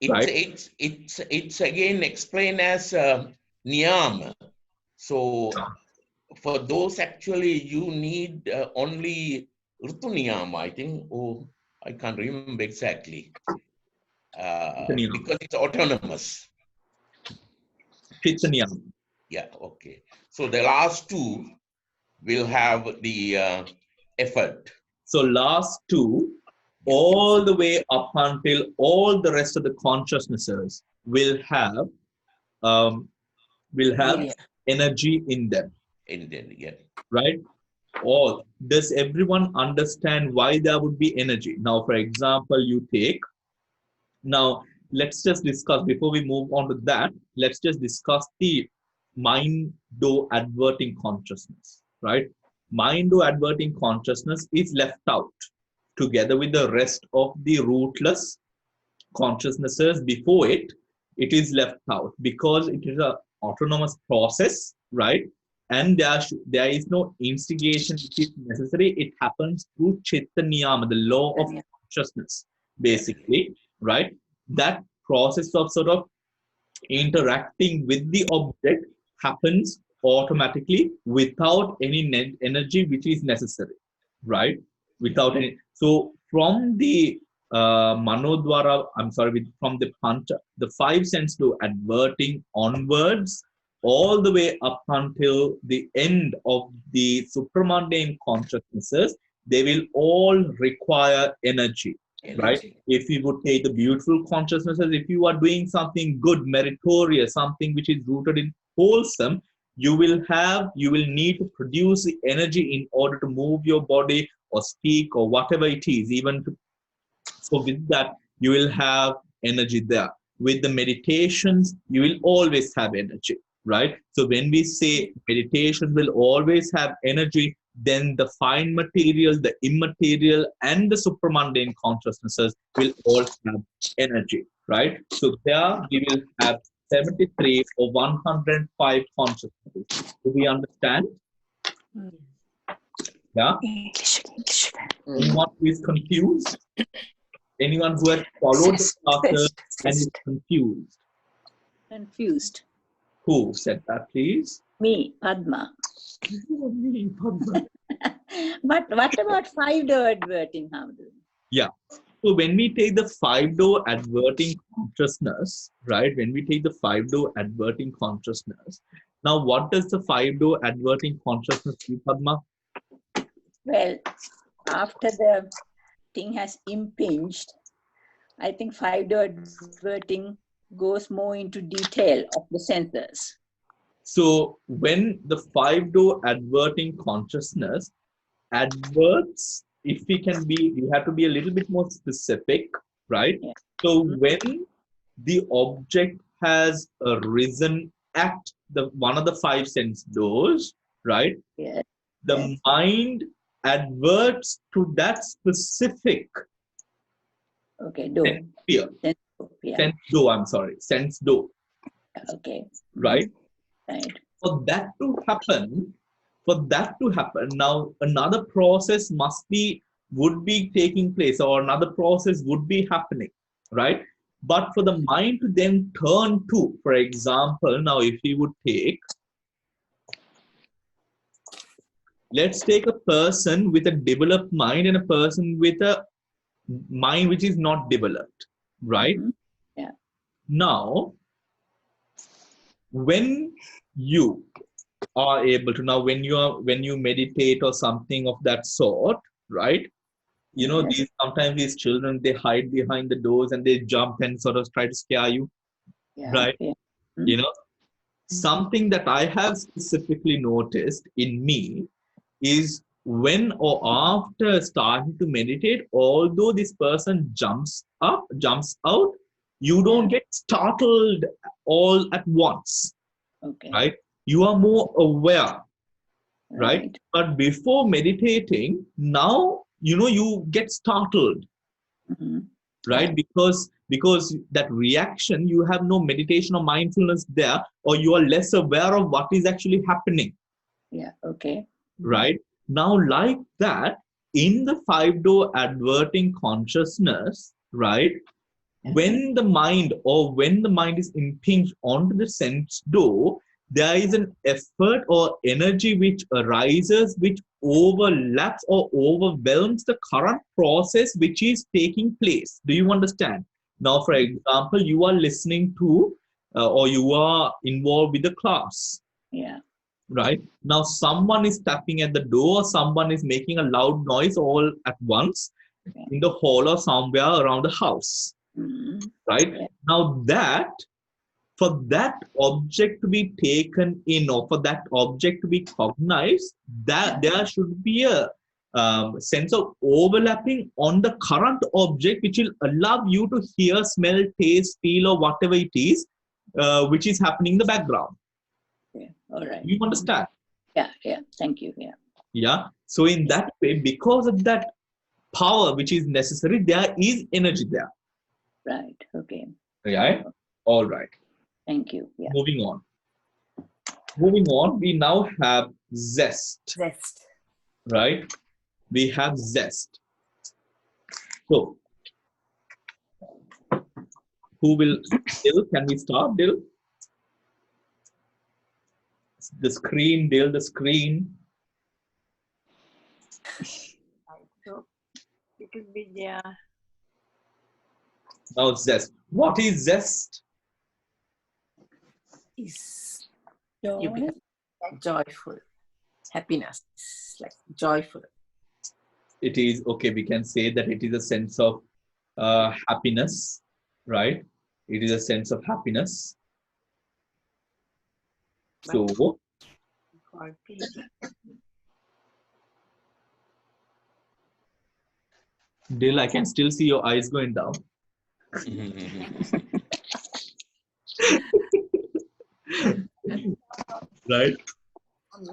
Right? It's again explained as niyama. So for those actually you need only ritu niyama, I think. Oh, I can't remember exactly. Because it's autonomous. Chitta niyama. Yeah, okay. So the last two will have the effort. So last two, all the way up until all the rest of the consciousnesses will have energy in them. Yeah. Right? Or does everyone understand why there would be energy? Now, for example, now let's just discuss, before we move on to that, let's just discuss the mind-adverting consciousness, right? Mind-adverting consciousness is left out together with the rest of the rootless consciousnesses before it. It is left out because it is an autonomous process, right? And there is no instigation which is necessary. It happens through Chitta Niyama, the law of consciousness, basically, right? That process of sort of interacting with the object happens automatically without any energy which is necessary, right? Without any. So from the Manodwara, from the Pancha, the five sense to adverting onwards, all the way up until the end of the supramundane consciousnesses, they will all require energy. Right? If you would take the beautiful consciousnesses, if you are doing something good, meritorious, something which is rooted in wholesome, you will need to produce the energy in order to move your body or speak or whatever it is. So with that, you will have energy there. With the meditations, you will always have energy, right? So when we say meditation will always have energy, then the fine material, the immaterial, and the supramundane consciousnesses will all have energy, right? So there we will have 73 or 105 consciousnesses. Do we understand? Yeah? Anyone who is confused? Anyone who has followed the classes and is confused? Confused. Who said that, please? Me, Padma. Me, Padma. But what about five-door adverting? How do? Yeah. So when we take the five-door adverting consciousness, right? When we take the five-door adverting consciousness, now what does the five-door adverting consciousness do, Padma? Well, after the thing has impinged, I think 5-door adverting goes more into detail of the senses. So when the 5-door adverting consciousness adverts, if we have to be a little bit more specific, right? Yeah. So when the object has arisen at one of the 5 sense doors, right? Yeah. The mind adverts to that specific door. Sense door, I'm sorry. Sense door. Okay. Right? Right. For that to happen, now another process would be taking place, or another process would be happening, right? But for the mind to then turn to, for example, now if we would let's take a person with a developed mind and a person with a mind which is not developed, right? Yeah. Now, when you are able to, now when you meditate or something of that sort, right? You know, sometimes these children, they hide behind the doors and they jump and sort of try to scare you, right? Yeah. You know, something that I have specifically noticed in me is when or after starting to meditate, although this person jumps out, you don't get startled all at once, right? You are more aware, right? But before meditating, now, you know, you get startled, right? Because that reaction, you have no meditation or mindfulness there, or you are less aware of what is actually happening. Yeah, okay. Right? Now, like that, in the 5-door adverting consciousness, right? When the mind is impinged onto the sense door, there is an effort or energy which arises, which overlaps or overwhelms the current process which is taking place. Do you understand? Now, for example, you are listening to or you are involved with the class. Yeah. Right? Now, someone is tapping at the door, someone is making a loud noise all at once in the hall or somewhere around the house. Right? Yeah. Now, for that object to be taken in, or for that object to be cognized, that there should be a sense of overlapping on the current object, which will allow you to hear, smell, taste, feel, or whatever it is, which is happening in the background. Yeah. All right. You understand? Yeah, yeah. Thank you. Yeah. Yeah. So in that way, because of that power which is necessary, there is energy there. Right. Okay. Yeah. All right. Thank you. Yeah. Moving on, we now have zest. Zest. Right? We have zest. So, who will, Dil, can we start, Dil? The screen, Dil, the screen. So, it will be there. Now, zest. What is zest? Is you become joyful, happiness, like joyful. It is, okay, we can say that it is a sense of happiness, right? It is a sense of happiness. So, Dil, I can still see your eyes going down. Right?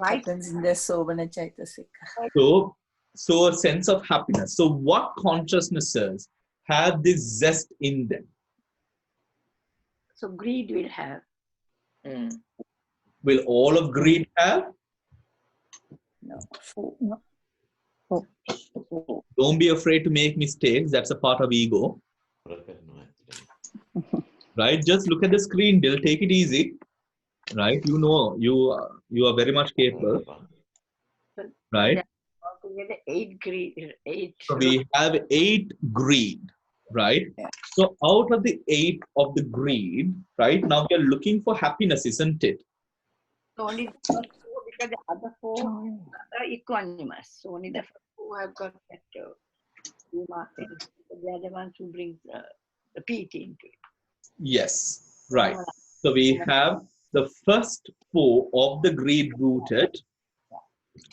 Happens in the Sovana Chaitasika. So a sense of happiness. So what consciousnesses have this zest in them? So greed will have. Will all of greed have? No. Don't be afraid to make mistakes. That's a part of ego. Right? Just look at the screen. They'll take it easy. Right? You know, you are very much capable. Right? Altogether 8 greed. 8. So we have 8 greed. Right? Yeah. So out of the 8 of the greed, right? Now we are looking for happiness, isn't it? So only the first 4, because the other 4 are equanimous. So only the first 4 have got that They are the ones who bring the piti into it. Yes, right. So we have the first four of the greed rooted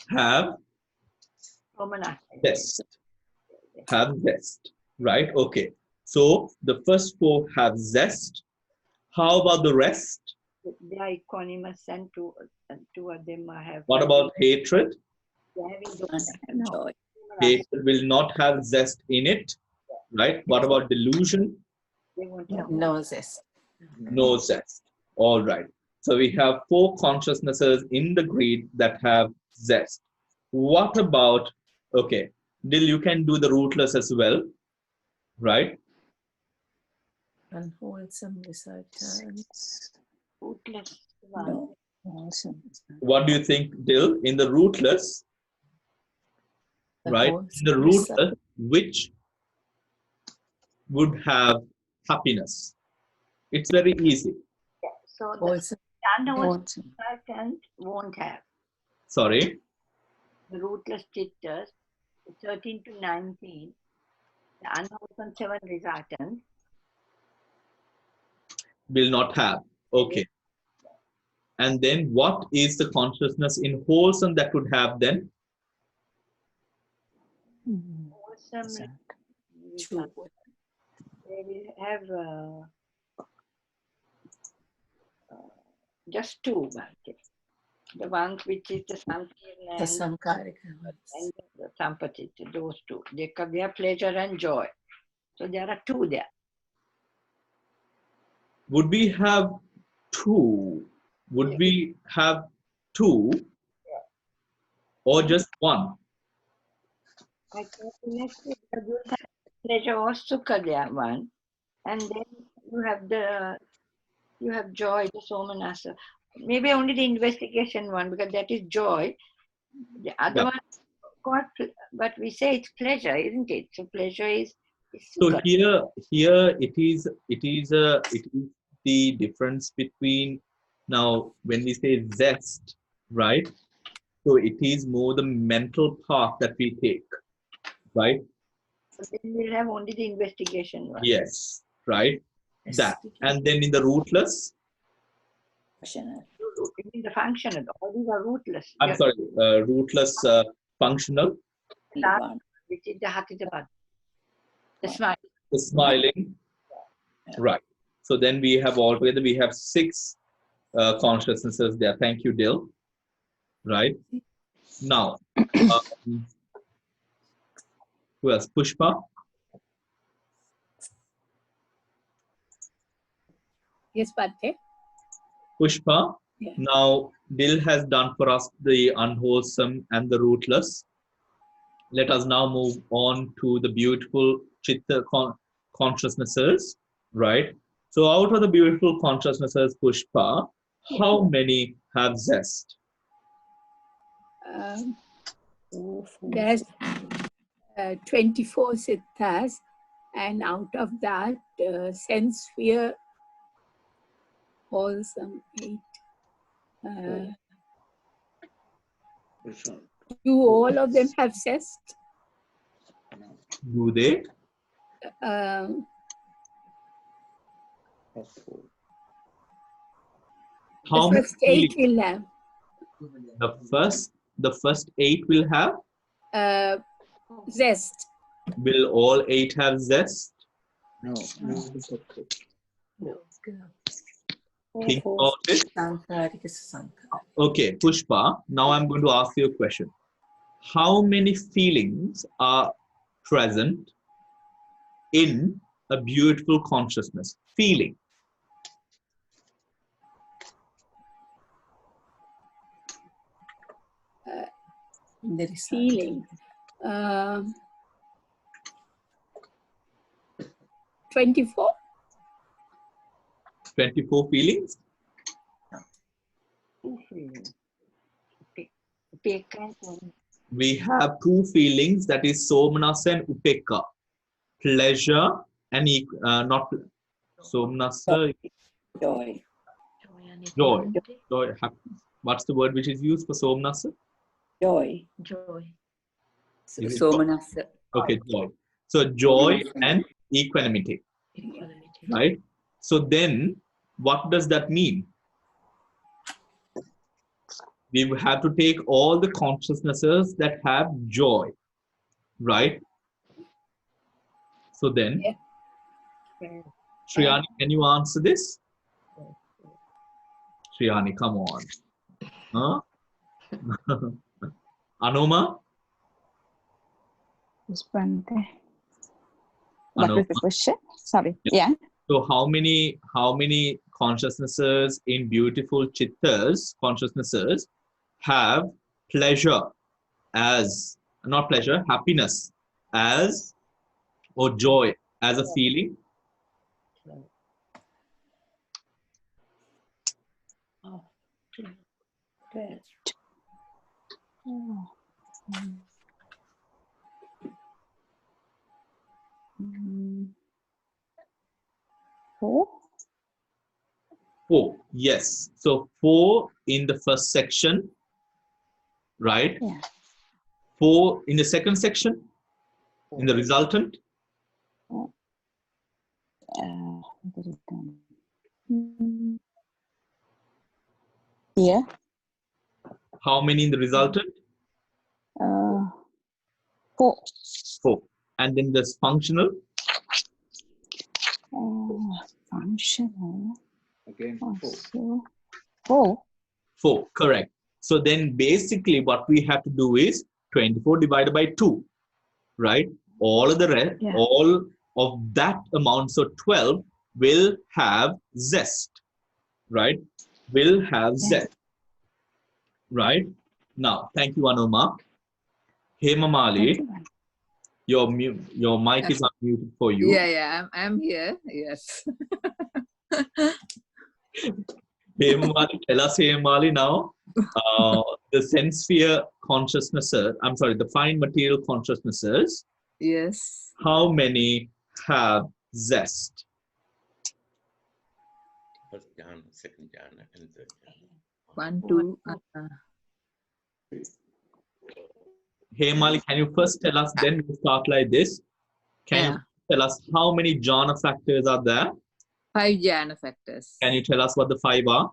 have zest. Have zest, right? Okay. So the first four have zest. How about the rest? They are equanimous, and two of them have. What about hatred? They are having joy. Hatred will not have zest in it, right? What about delusion? They won't have no zest. No zest. All right. So we have four consciousnesses in the greed that have zest. What about, okay, Dil, you can do the rootless as well, right? Unwholesome resultants. Rootless. No. Awesome. What do you think, Dil, in the rootless, right? In the rootless, which would have happiness? It's very easy. Yeah. So the unwholesome resultant won't have. Sorry? The rootless chittas, 13 to 19, the unwholesome 7 resultant will not have. Okay. And then what is the consciousness in wholesome that would have then? Wholesome, they will have just two. The one which is the Sankirna and the Sampachita, those two. They have pleasure and joy. So there are two there. Would we have two? Would we have two or just one? I think next you have pleasure or sukha there one, and then you have joy, the somanasa. Maybe only the investigation one, because that is joy. The other one, but we say it's pleasure, isn't it? So pleasure is so here it is the difference between, now when we say zest, right? So it is more the mental path that we take, right? So then we'll have only the investigation one. Yes, right. That, and then in the rootless. In the functional, all these are rootless. I'm sorry, rootless functional. Which is the Hatidabad. The smile. The smiling. Right. So then we have altogether, we have 6 consciousnesses there. Thank you, Dil. Right. Now, who else? Pushpa. Yes, Bhante. Pushpa. Yeah. Now, Dil has done for us the unwholesome and the rootless. Let us now move on to the beautiful chitta consciousnesses, right? So out of the beautiful consciousnesses, Pushpa, how many have zest? There's 24 siddhas, and out of that, sense sphere, wholesome 8. Do all of them have zest? Do they? The first 8 will have. The first 8 will have? Zest. Will all 8 have zest? No. Think about it. Okay, Pushpa, now I'm going to ask you a question. How many feelings are present in a beautiful consciousness? Feeling. Feeling. 24. 24 feelings? We have 2 feelings, that is somanasa and upekka. Pleasure and not somanasa. Joy. Joy. Joy. What's the word which is used for somanasa? Joy. Joy. Somanasa. Okay, joy. So joy and equanimity, right? So then what does that mean? We have to take all the consciousnesses that have joy, right? So then, Shriyani, can you answer this? Shriyani, come on. Huh? Anoma? Bhante. What was the question? Sorry. Yeah. So how many consciousnesses in beautiful chittas, consciousnesses, have pleasure as, not pleasure, happiness as, or joy as a feeling? Four? 4, yes. So 4 in the first section, right? Yeah. 4 in the second section, in the resultant. Yeah. How many in the resultant? 4. 4. And then there's functional. Functional. Again, 4. 4, correct. So then basically what we have to do is 24 divided by 2, right? All of the rest, all of that amount, so 12 will have zest, right? Will have zest, right? Now, thank you, Anoma. Hema Mali, your mic is unmuted for you. Yeah, I'm here. Yes. Hema Mali, tell us, Hema Mali, now, the sense sphere consciousnesses, I'm sorry, the fine material consciousnesses. Yes. How many have zest? First jhana, second jhana, and third jhana. 1, 2. Hey Mali, can you first tell us, then we'll start like this. Can you tell us how many jhana factors are there? 5 jhana factors. Can you tell us what the 5 are?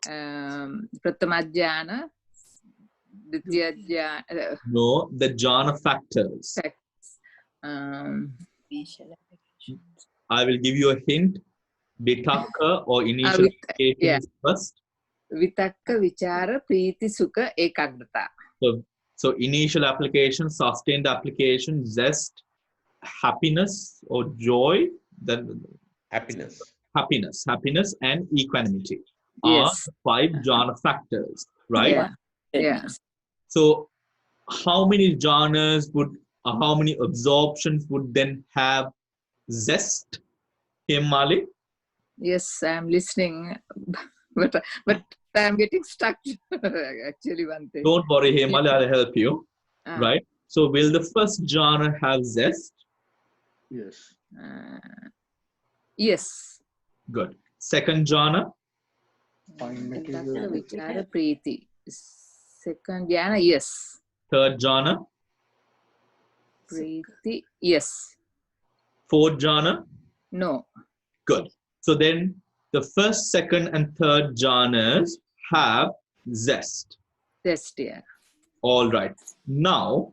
Prathama jhana, Ditya jhana. No, the jhana factors. I will give you a hint. Vitakka or initial applications first. Vitakka, vichara, priti, sukha, ekagrata. So initial application, sustained application, zest, happiness or joy, then happiness, and equanimity are the 5 jhana factors, right? Yes. So how many jhanas would, how many absorptions would then have zest? Mali? Yes, I'm listening, but I'm getting stuck actually, Bhante. Don't worry, Hemali, I'll help you. Right? So will the first jhana have zest? Yes. Yes. Good. Second jhana? Fine material. Vichara, priti. Second jhana, yes. Third jhana? Priti, yes. Fourth jhana? No. Good. So then the first, second, and third jhanas have zest. Zest, yeah. All right. Now,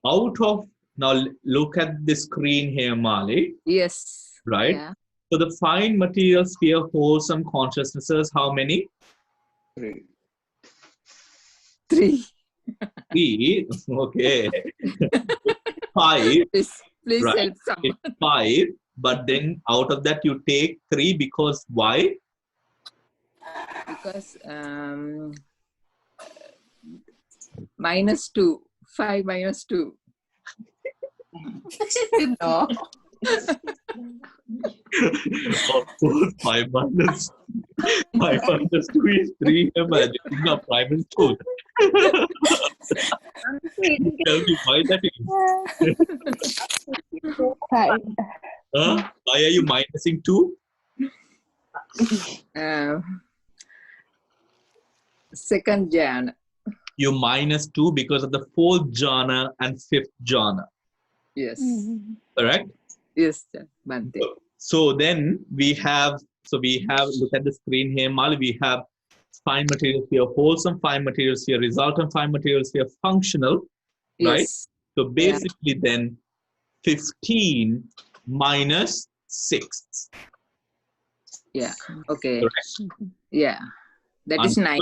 now look at the screen here, Mali. Yes. Right? Yeah. So the fine material sphere wholesome consciousnesses, how many? 3. 3. 3. Okay. 5. Please right? help someone. It's 5. But then out of that you take 3 because why? Because -2. 5 minus 2. No. Of course, 5 minus 2 is 3. Imagine the primary school. Tell me why that is. Why are you minusing 2? Second jhana. You minus 2 because of the 4th jhana and 5th jhana. Yes. Correct? Yes, Bhante. So then we have, look at the screen here, Mali, we have fine material sphere, wholesome fine material sphere, resultant fine material sphere, functional, right? Yes. So basically then 15 minus 6. Yeah. Okay. Correct? Yeah. That is 9.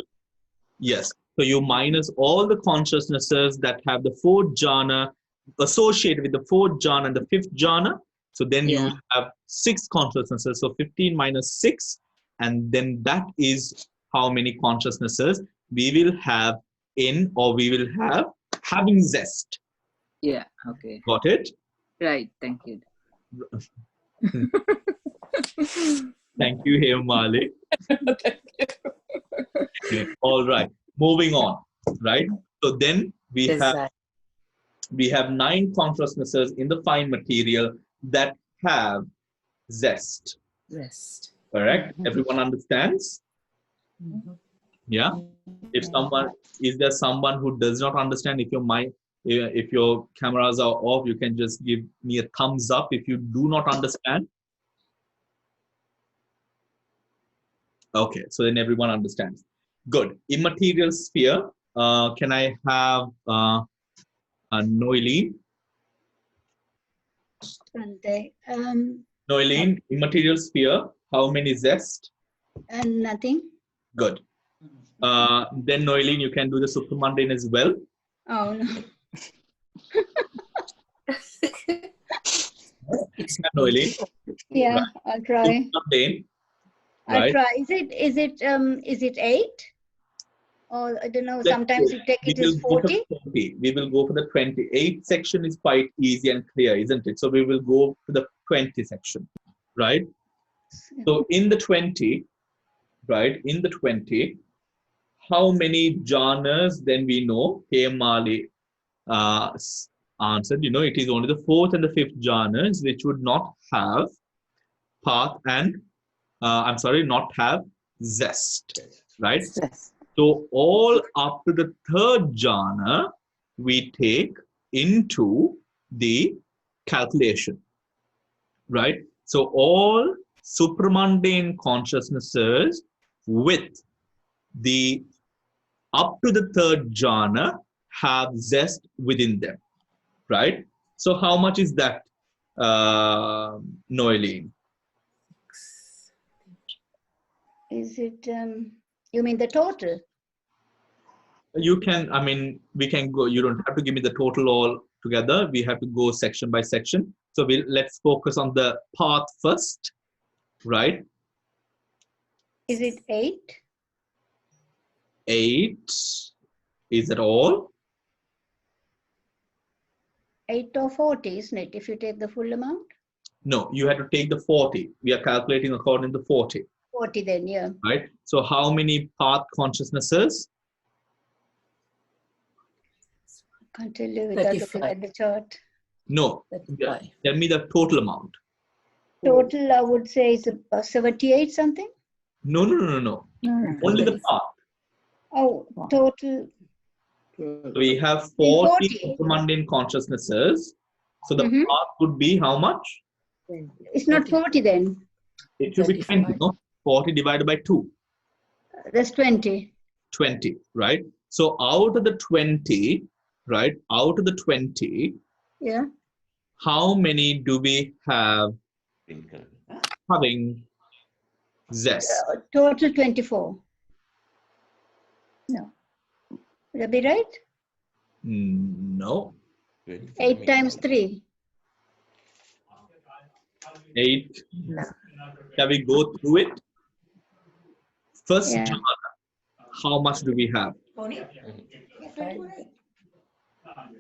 Yes. So you minus all the consciousnesses that have the 4th jhana associated with the 4th jhana and the 5th jhana. So then you will have 6 consciousnesses. So 15 minus 6. And then that is how many consciousnesses we will have in, or we will have having zest. Yeah. Okay. Got it? Right. Thank you. Thank you, Hemali. Okay. All right. Moving on. Right. So then we have 9 consciousnesses in the fine material that have zest. Rest. Correct? Everyone understands? Yeah. If someone, is there someone who does not understand? If your cameras are off, you can just give me a thumbs up if you do not understand. Okay, so then everyone understands. Good. Immaterial sphere. Can I have Noeline? Noeline, immaterial sphere. How many zest? Nothing. Good. Then Noeline, you can do the supramundane as well. Oh no. Noeline. Yeah, Right. I'll try. Supramundane. I'll Right. try. Is it 8? Or I don't know, sometimes you take it as 40. We will go for the 28 section is quite easy and clear, isn't it? So we will go to the 20 section, right? So in the 20, right, in the 20, how many jhanas then we know? Hemali answered, it is only the 4th and the 5th jhanas which would not have path and, not have zest, right? Zest. So all up to the 3rd jhana, we take into the calculation, right? So all supramundane consciousnesses with the up to the 3rd jhana have zest within them, right? So how much is that, Noeline? Is it, you mean the total? You can, we can go, you don't have to give me the total all together. We have to go section by section. So let's focus on the path first, right? Is it 8? 8, is it all? 8 or 40, isn't it? If you take the full amount? No, you have to take the 40. We are calculating according to 40. 40 then, yeah. Right? So how many path consciousnesses? I can't tell you without looking at the chart. No, tell me the total amount. Total, I would say, is 78 something. No. Only the path. Oh, total. So we have 40 mundane consciousnesses. So the path would be how much? It's not 40 then. It should be 20, no? 40 divided by 2. That's 20. 20, right? So out of the 20, right? Out of the 20, yeah. How many do we have having zest? Total 24. No. Would that be right? No. 8 times 3. 8. No. Shall we go through it? First jhana, how much do we have?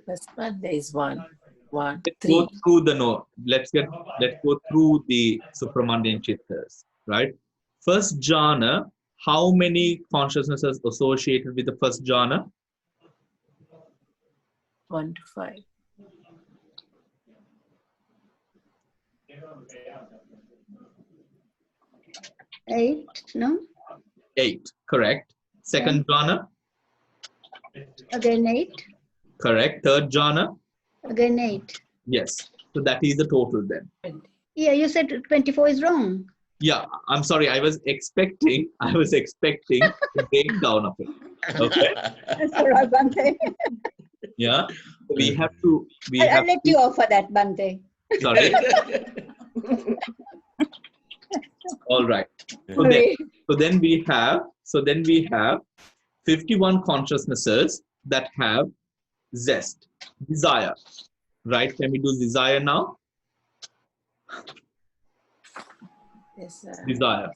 First one, there is 1. 1, 3. Go through the no. Let's go through the supramundane chittas, right? First jhana, how many consciousnesses associated with the first jhana? 1 to 5. 8, no? 8, correct. Second jhana? Again 8. Correct. Third jhana? Again 8. Yes. So that is the total then. Yeah, you said 24 is wrong. Yeah, I'm sorry. I was expecting the breakdown of it. Okay. That's all right, Bhante. Yeah. We have to. I'll let you off for that, Bhante. Sorry. All right. So then we have 51 consciousnesses that have zest, desire. Right? Can we do desire now? Yes, Desire.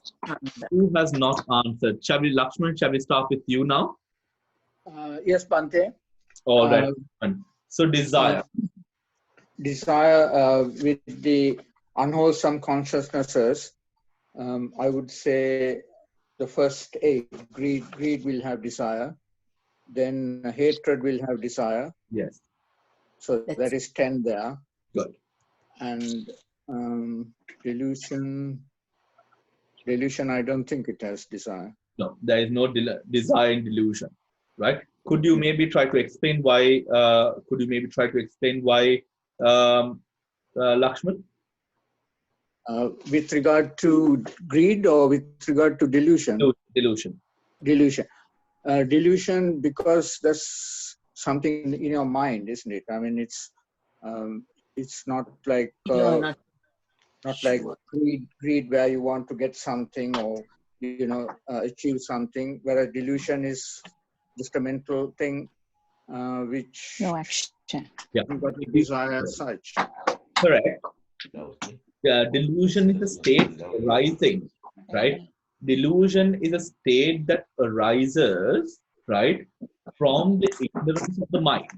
Who has not answered? Lakshman, shall we start with you now? Yes, Bhante. All right. So desire. Desire with the unwholesome consciousnesses, I would say the first 8, greed will have desire. Then hatred will have desire. Yes. So that is 10 there. Good. And delusion, I don't think it has desire. No, there is no desire in delusion, right? Could you maybe try to explain why? Lakshman? With regard to greed or with regard to delusion? No, delusion. Delusion. Delusion, because that's something in your mind, isn't it? I mean, it's not like not like greed where you want to get something or achieve something. Whereas delusion is just a mental thing, which no action. Yeah, but desire as such. Correct. Delusion is a state arising, right? Delusion is a state that arises, right, from the ignorance of the mind,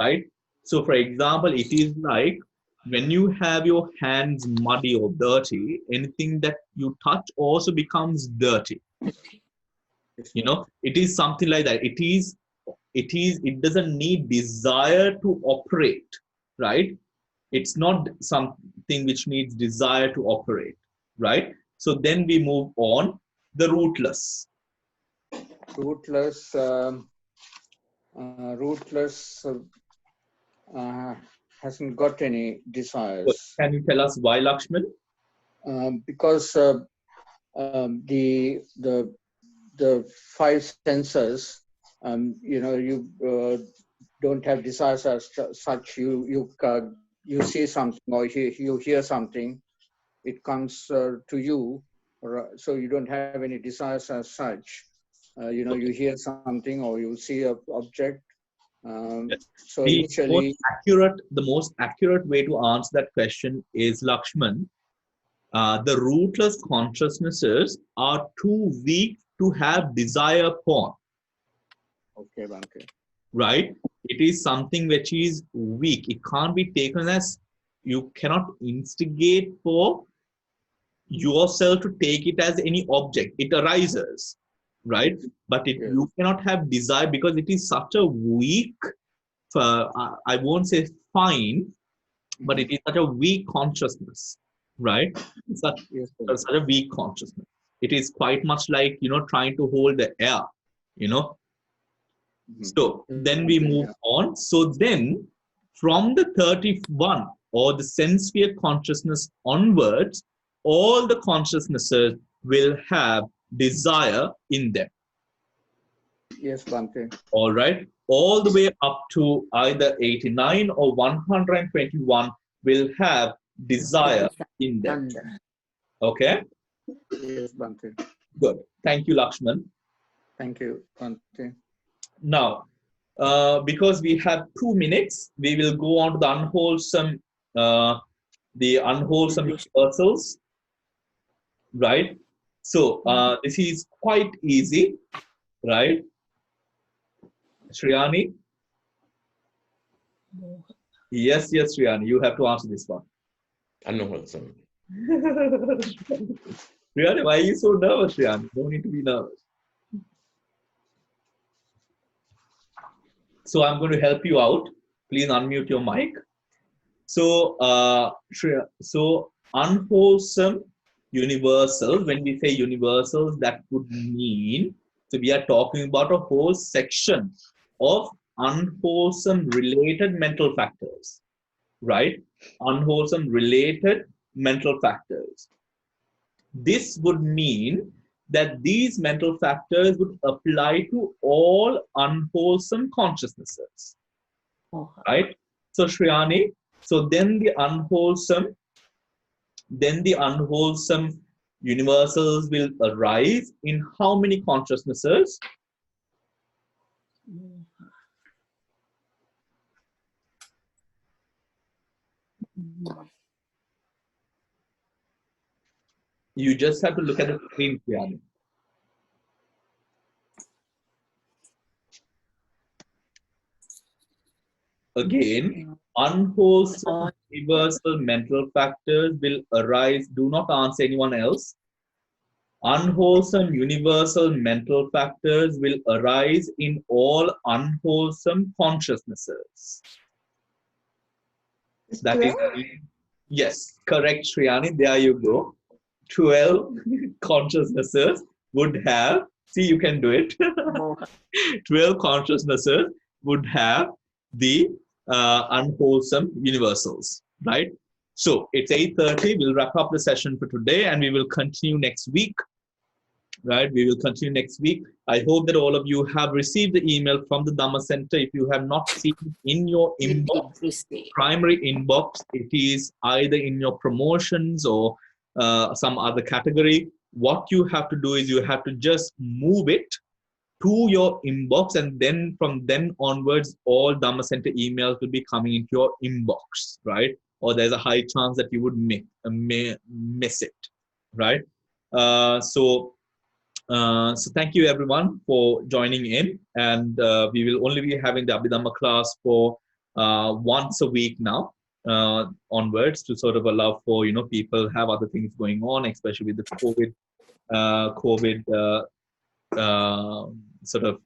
right? So, for example, it is like when you have your hands muddy or dirty, anything that you touch also becomes dirty. It is something like that. It doesn't need desire to operate, right? It's not something which needs desire to operate, right? So then we move on, the rootless. Rootless hasn't got any desires. Can you tell us why, Lakshman? Because the 5 senses, you don't have desires as such. You see something or you hear something, it comes to you, so you don't have any desires as such. You hear something or you see an object. So initially, the most accurate way to answer that question is, Lakshman, the rootless consciousnesses are too weak to have desire upon. Okay, Bhante. Right? It is something which is weak. It can't be taken as, you cannot instigate for yourself to take it as any object. It arises, right? But you cannot have desire because it is such a weak, I won't say fine, but it is such a weak consciousness, right? Such a weak consciousness. It is quite much like, trying to hold the air, So then we move on. So then from the 31 or the sense sphere consciousness onwards, all the consciousnesses will have desire in them. Yes, Bhante. All right. All the way up to either 89 or 121 will have desire in them. Okay? Yes, Bhante. Good. Thank you, Lakshman. Thank you, Bhante. Now, because we have 2 minutes, we will go on to the unwholesome universals, right? So this is quite easy, right? Shriyani? Yes, Shriyani, you have to answer this one. Unwholesome. Shriyani, why are you so nervous, Shriyani? No need to be nervous. So I'm going to help you out. Please unmute your mic. So, so unwholesome universals, when we say universals, that would mean, so we are talking about a whole section of unwholesome related mental factors, right? Unwholesome related mental factors. This would mean that these mental factors would apply to all unwholesome consciousnesses, right? So Shriyani, so then the unwholesome universals will arise in how many consciousnesses? You just have to look at the screen, Shriyani. Again, unwholesome universal mental factors will arise. Do not answer anyone else. Unwholesome universal mental factors will arise in all unwholesome consciousnesses. That is, yes, correct, Shriyani. There you go. 12 consciousnesses would have, see, you can do it. 12 consciousnesses would have the unwholesome universals, right? So it's 8:30. We'll wrap up the session for today and we will continue next week, right? We will continue next week. I hope that all of you have received the email from the Dhamma Center. If you have not seen it in your inbox, primary inbox, it is either in your promotions or some other category. What you have to do is you have to just move it to your inbox, and then from then onwards, all Dhamma Center emails will be coming into your inbox, right? Or there's a high chance that you would miss it, right? So thank you everyone for joining in, and we will only be having the Abhidhamma class for once a week now onwards, to sort of allow for, people have other things going on, especially with the COVID sort of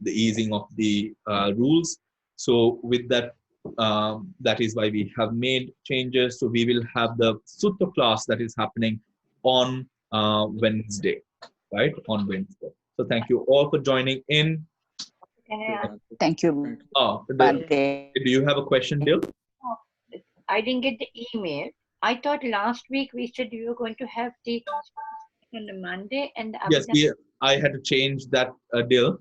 the easing of the rules. So with that, that is why we have made changes. So we will have the Sutta class that is happening on Wednesday, right? On Wednesday. So thank you all for joining in. Thank you. Oh, do you have a question, Dil? I didn't get the email. I thought last week we said we were going to have the on the Monday and the Yes, I had to change that, Dil.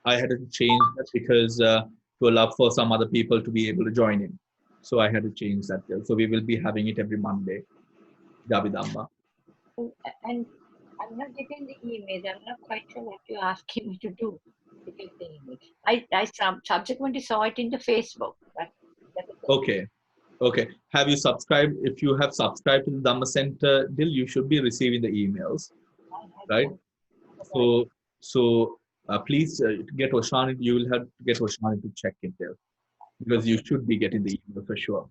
I had to change that because to allow for some other people to be able to join in. So I had to change that, Dil. So we will be having it every Monday, the Abhidhamma. And I'm not getting the emails. I'm not quite sure what you're asking me to do to get the email. I subsequently saw it in the Facebook. Okay. Okay. Have you subscribed? If you have subscribed to the Dhamma Center, Dil, you should be receiving the emails, right? So please get Oshani. You will have to get Oshani to check it there, because you should be getting the email for sure.